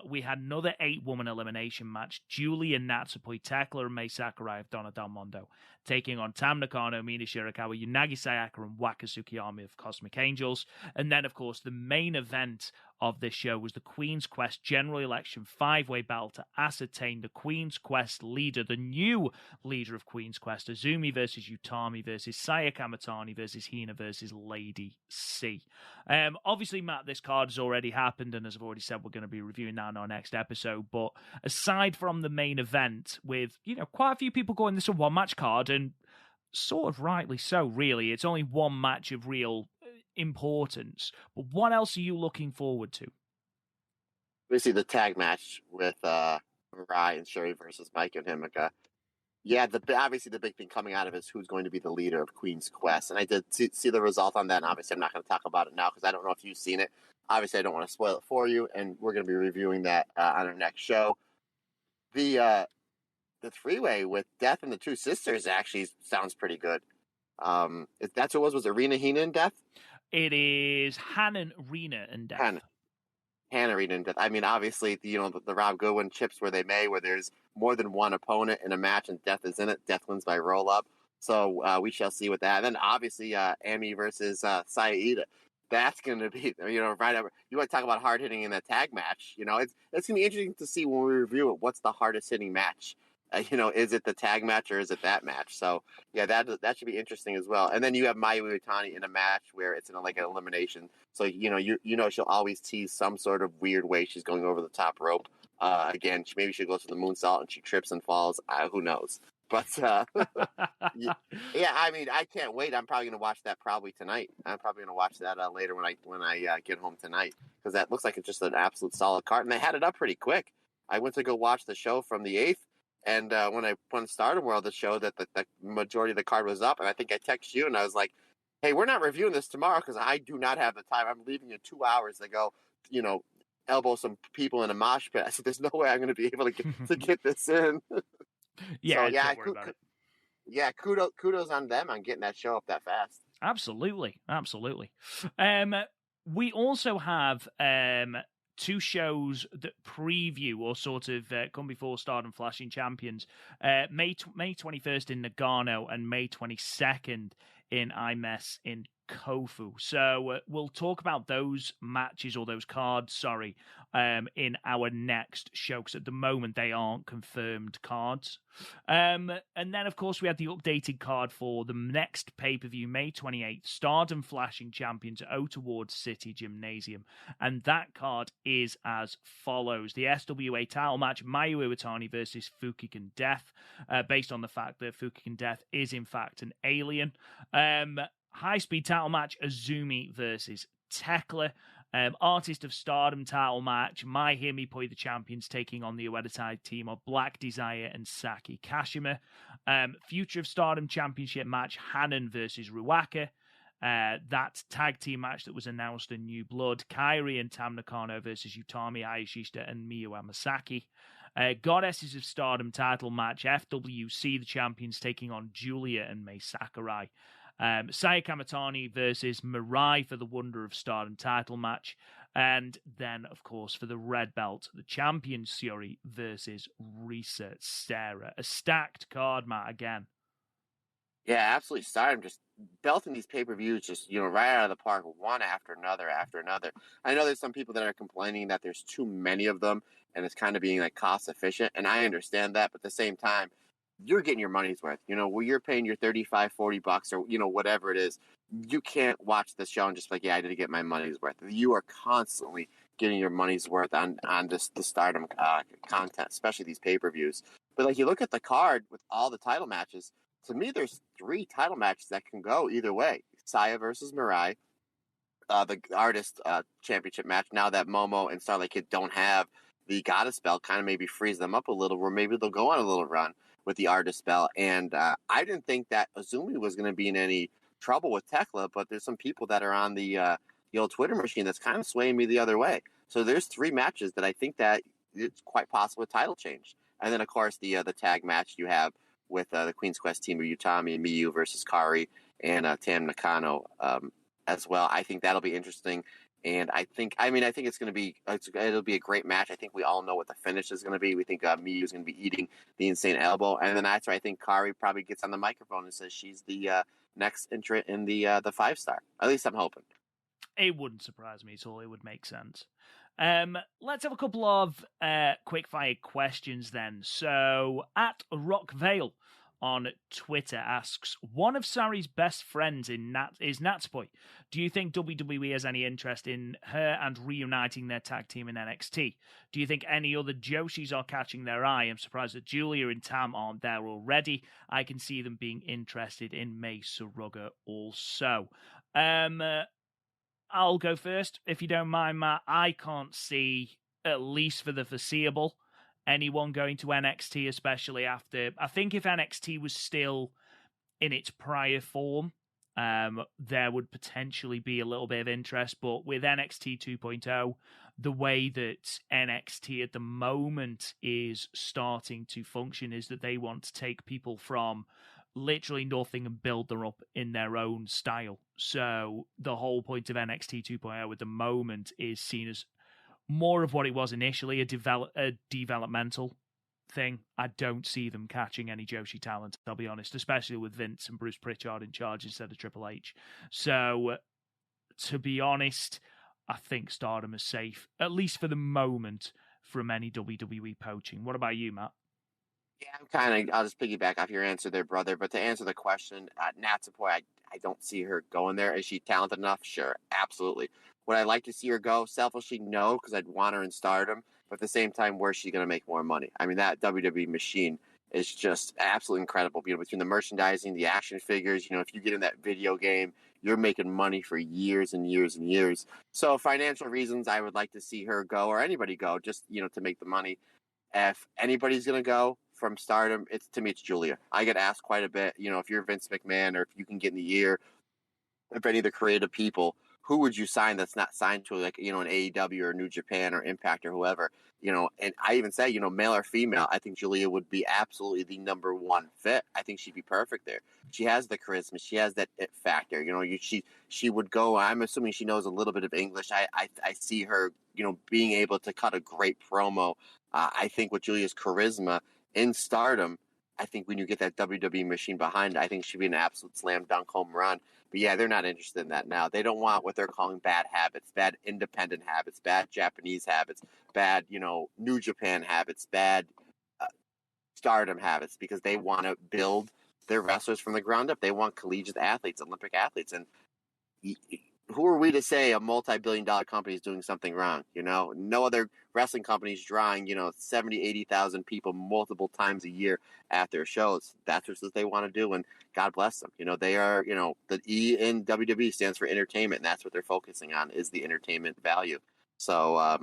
We had another 8-woman elimination match. Julie and Natsupoi, Tekla and Mei Sakurai of Donna Del Mondo taking on Tam Nakano, Mina Shirakawa, Unagi Sayaka, and Waka Tsukiyama of Cosmic Angels. And then, of course, the main event of this show was the Queen's Quest General Election 5-way battle to ascertain the Queen's Quest leader, the new leader of Queen's Quest, Azumi versus Utami versus Saya Kamatani versus Hina versus Lady C. Obviously, Matt, this card has already happened, and as I've already said, we're going to be reviewing that in our next episode. But aside from the main event, with quite a few people going this a one-match card, and sort of rightly so, really, it's only one match of real importance. But what else are you looking forward to? We see the tag match with Mirai and Shuri versus Mike and Himika. Yeah, obviously the big thing coming out of it is who's going to be the leader of Queen's Quest, and I did see the result on that. And obviously, I'm not going to talk about it now because I don't know if you've seen it. Obviously, I don't want to spoil it for you, and we're going to be reviewing that on our next show. The three-way with Death and the two sisters actually sounds pretty good. If that's who it was it Rena, Hina, and Death? It is Hanan, Rena, and Death. Hannah Reed and Death. I mean, obviously, the Rob Goodwin chips where they may, where there's more than one opponent in a match and Death is in it. Death wins by roll up. So we shall see with that. And then obviously, Ami versus Saida. That's going to be, right over. You want to talk about hard hitting in that tag match? It's going to be interesting to see when we review it. What's the hardest hitting match? Is it the tag match or is it that match? So yeah, that should be interesting as well. And then you have Mayu Iwatani in a match where it's like an elimination. So she'll always tease some sort of weird way she's going over the top rope. Again, maybe she goes for the moonsault and she trips and falls. Who knows? But yeah, I mean, I can't wait. I'm probably going to watch that probably tonight. I'm probably going to watch that later when I get home tonight because that looks like it's just an absolute solid card. And they had it up pretty quick. I went to go watch the show from the 8th. And when I went to Stardom World, it showed that the majority of the card was up. And I think I texted you and I was like, hey, we're not reviewing this tomorrow because I do not have the time. I'm leaving in 2 hours to go, elbow some people in a mosh pit. I said, there's no way I'm going to be able to get this in. Yeah, so, kudos on them on getting that show up that fast. Absolutely. We also have two shows that preview or sort of come before Stardom Flashing Champions. May 21st in Nagano and May 22nd in IMES in Kofu. So we'll talk about those matches or those cards, in our next show, because at the moment they aren't confirmed cards. And then, of course, we had the updated card for the next pay-per-view, May 28th, Stardom Flashing Champions at Ota Ward City Gymnasium. And that card is as follows. The SWA title match, Mayu Iwatani versus Fukigen Death, based on the fact that Fukigen Death is, in fact, an alien. High-speed title match, Azumi versus Tekla. Artist of Stardom title match, Mai Himi Poi the champions taking on the Ueda team of Black Desire and Saki Kashima. Future of Stardom championship match, Hanan versus Ruaka. That tag team match that was announced in New Blood, Kairi and Tam Nakano versus Utami Hayashishita and Miyu Amasaki. Goddesses of Stardom title match, FWC the champions taking on Julia and Mai Sakurai. Saya Kamitani versus Mirai for the Wonder of Stardom title match. And then, of course, for the red belt, the champion Syuri versus Risa Sera. A stacked card, Matt, again. Yeah, absolutely. Stardom just belting these pay-per-views just, right out of the park, one after another. I know there's some people that are complaining that there's too many of them and it's kind of being like cost efficient. And I understand that, but at the same time, you're getting your money's worth. Where you're paying your $35, $40 or, whatever it is, you can't watch the show and just like, yeah, I didn't get my money's worth. You are constantly getting your money's worth on the Stardom content, especially these pay-per-views. But like you look at the card with all the title matches, to me, there's 3 title matches that can go either way. Saya versus Mirai, the artist championship match. Now that Momo and Starlight Kid don't have the goddess belt, kind of maybe frees them up a little, where maybe they'll go on a little run with the artist belt. And I didn't think that Azumi was going to be in any trouble with Tekla, but there's some people that are on the old Twitter machine that's kind of swaying me the other way. So there's 3 matches that I think that it's quite possible a title change. And then, of course, the tag match you have with the Queen's Quest team of Utami and Miyu versus Kari and Tam Nakano as well. I think that'll be interesting. And I think it's going to be, it'll be a great match. I think we all know what the finish is going to be. We think Miyu is going to be eating the insane elbow. And then that's where I think Kari probably gets on the microphone and says she's the next entrant in the 5-star. At least I'm hoping. It wouldn't surprise me at all. It would make sense. Let's have a couple of quick-fire questions then. So, at Rockvale on Twitter asks, one of Sari's best friends is Natsupoi. Do you think WWE has any interest in her and reuniting their tag team in NXT? Do you think any other Joshis are catching their eye? I'm surprised that Julia and Tam aren't there already. I can see them being interested in Mai Suruga also. I'll go first, if you don't mind, Matt. I can't see, at least for the foreseeable, anyone going to NXT, especially after. I think if NXT was still in its prior form, there would potentially be a little bit of interest. But with NXT 2.0, the way that NXT at the moment is starting to function is that they want to take people from literally nothing and build them up in their own style. So the whole point of NXT 2.0 at the moment is seen as more of what it was initially, a developmental thing. I don't see them catching any Joshi talent, I'll be honest, especially with Vince and Bruce Pritchard in charge instead of Triple H. So, to be honest, I think Stardom is safe, at least for the moment, from any WWE poaching. What about you, Matt? Yeah, I'll just piggyback off your answer there, brother. But to answer the question, Natsupoi, I don't see her going there. Is she talented enough? Sure, absolutely. Would I like to see her go? Selfishly, no, because I'd want her in Stardom. But at the same time, where's she going to make more money? I mean, that WWE machine is just absolutely incredible. You know, between the merchandising, the action figures, you know, if you get in that video game, you're making money for years and years and years. So financial reasons, I would like to see her go, or anybody go, just, you know, to make the money. If anybody's going to go from Stardom, to me, it's Julia. I get asked quite a bit, you know, if you're Vince McMahon or if you can get in the ear of any of the creative people, who would you sign that's not signed to, like, you know, an AEW or New Japan or Impact or whoever, you know? And I even say, you know, male or female, I think Julia would be absolutely the number one fit. I think she'd be perfect there. She has the charisma. She has that it factor. You know, she would go, I'm assuming she knows a little bit of English. I see her, you know, being able to cut a great promo. I think with Julia's charisma in Stardom, I think when you get that WWE machine behind it, I think she'd be an absolute slam dunk home run. But yeah, they're not interested in that now. They don't want what they're calling bad habits, bad independent habits, bad Japanese habits, bad, you know, New Japan habits, bad Stardom habits, because they want to build their wrestlers from the ground up. They want collegiate athletes, Olympic athletes. And who are we to say a multi-billion-dollar company is doing something wrong? You know, no other wrestling company is drawing, you know, 70, 80,000 people multiple times a year at their shows. That's what they want to do, and God bless them. You know, they are, you know, the E in WWE stands for entertainment, and that's what they're focusing on, is the entertainment value. So,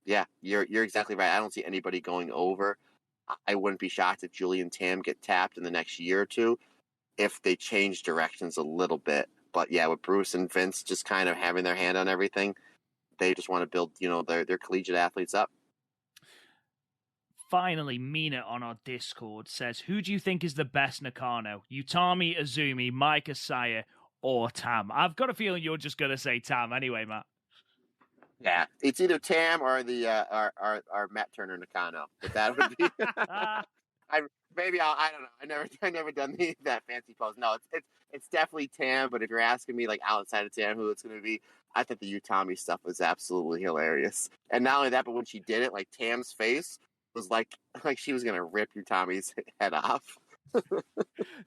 yeah, you're exactly right. I don't see anybody going over. I wouldn't be shocked if Julie and Tam get tapped in the next year or two if they change directions a little bit. But yeah, with Bruce and Vince just kind of having their hand on everything, they just want to build, you know, their collegiate athletes up. Finally, Mina on our Discord says, who do you think is the best Nakano? Utami, Azumi, Mike Asaya, or Tam? I've got a feeling you're just going to say Tam anyway, Matt. Yeah, it's either Tam or the our Matt Turner Nakano. But that would be I don't know. I never done that fancy pose. No, it's definitely Tam. But if you're asking me, like, outside of Tam, who it's going to be, I think the Utami stuff was absolutely hilarious. And not only that, but when she did it, like, Tam's face was like she was going to rip Utami's head off.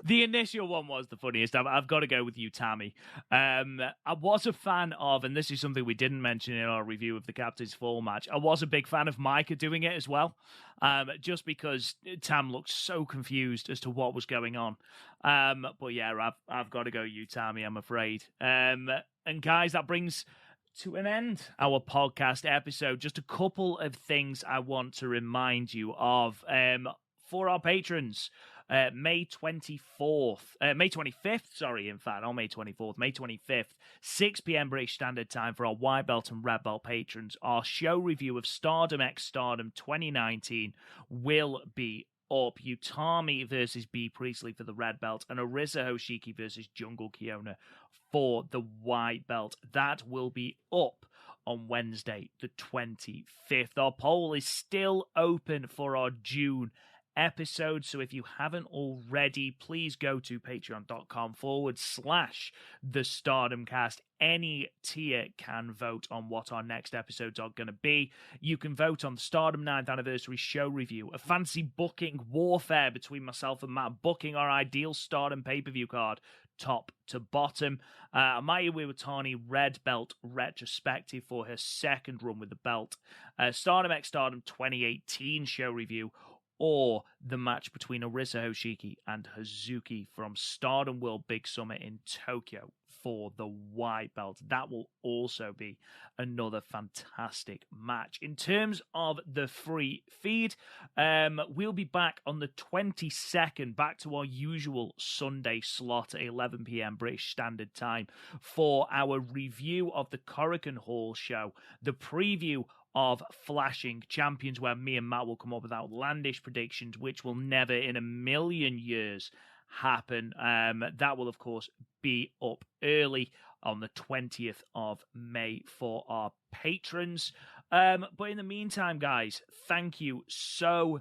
The initial one was the funniest. I've got to go with Utami. I was a fan of, and this is something we didn't mention in our review of the Captain's Fall match, I was a big fan of Micah doing it as well, just because Tam looked so confused as to what was going on. But yeah, I've got to go Utami, I'm afraid. And guys, that brings to an end our podcast episode. Just a couple of things I want to remind you of. For our patrons, May 25th, May 25th, 6 p.m. British Standard Time for our White Belt and Red Belt patrons. Our show review of Stardom X Stardom 2019 will be up. Utami versus B. Priestley for the Red Belt, and Arisa Hoshiki versus Jungle Kiona for the White Belt. That will be up on Wednesday, the 25th. Our poll is still open for our June episode, so if you haven't already, please go to patreon.com/the Stardom Cast. Any tier can vote on what our next episodes are going to be. You can vote on the Stardom 9th anniversary show review, a fancy booking warfare between myself and Matt, booking our ideal Stardom pay-per-view card top to bottom, Maya Iwatani Red Belt retrospective for her second run with the belt, Stardom X Stardom 2018 show review, or the match between Arisa Hoshiki and Hazuki from Stardom World Big Summit in Tokyo for the white belt. That will also be another fantastic match. In terms of the free feed, we'll be back on the 22nd, back to our usual Sunday slot at 11 p.m. British Standard Time for our review of the Korakuen Hall show, the preview of Flashing Champions, where me and Matt will come up with outlandish predictions, which will never in a million years happen. That will, of course, be up early on the 20th of May for our patrons. But in the meantime, guys, thank you so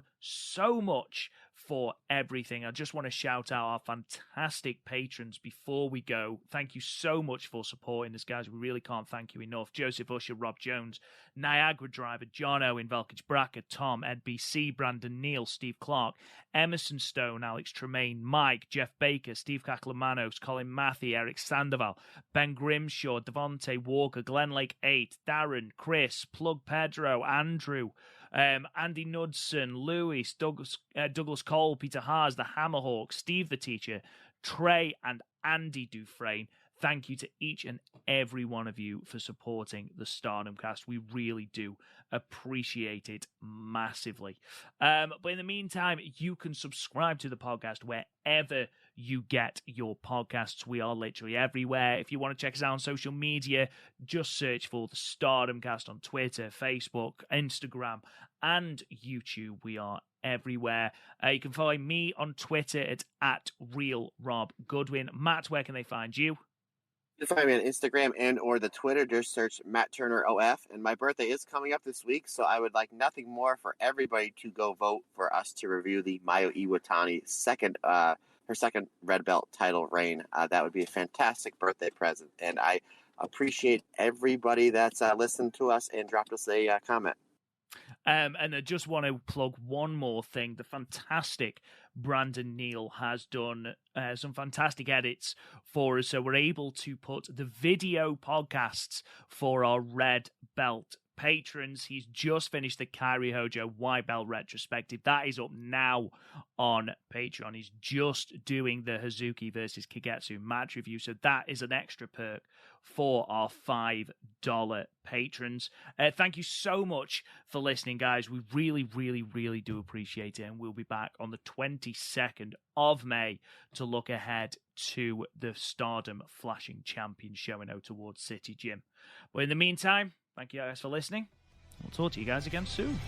much for everything. I just want to shout out our fantastic patrons before we go. Thank you so much for supporting us, guys. We really can't thank you enough. Joseph Usher, Rob Jones, Niagara Driver, John Owen, Velkage Bracker, Tom, Ed BC, Brandon Neal, Steve Clark, Emerson Stone, Alex Tremaine, Mike, Jeff Baker, Steve Caclamanos, Colin Matthew, Eric Sandoval, Ben Grimshaw, Devontae Walker, Glenn Lake 8, Darren, Chris, Plug Pedro, Andrew, Andy Knudsen, Lewis, Douglas Cole, Peter Haas, the Hammerhawk, Steve the Teacher, Trey, and Andy Dufresne. Thank you to each and every one of you for supporting the Stardom Cast. We really do appreciate it massively. But in the meantime, you can subscribe to the podcast wherever you get your podcasts. We are literally everywhere. If you want to check us out on social media, just search for the Stardom Cast on Twitter, Facebook, Instagram, and YouTube. We are everywhere. You can follow me on Twitter at @RealRobGoodwin. Matt, where can they find you? You can find me on Instagram and or the Twitter. Just search Matt Turner OF. And my birthday is coming up this week, so I would like nothing more for everybody to go vote for us to review the Mayu Iwatani her second red belt title reign. That would be a fantastic birthday present, and I appreciate everybody that's listened to us and dropped us a comment. And I just want to plug one more thing. The fantastic Brandon Neal has done some fantastic edits for us, so we're able to put the video podcasts for our red belt patrons. He's just finished the Kairi Hojo white belt retrospective. That is up now on Patreon. He's just doing the Hazuki versus Kagetsu match review, so that is an extra perk for our $5 patrons. Thank you so much for listening, guys. We really do appreciate it, and we'll be back on the 22nd of May to look ahead to the Stardom Flashing Champions show in Towards City Gym. But in the meantime, thank you guys for listening. We'll talk to you guys again soon.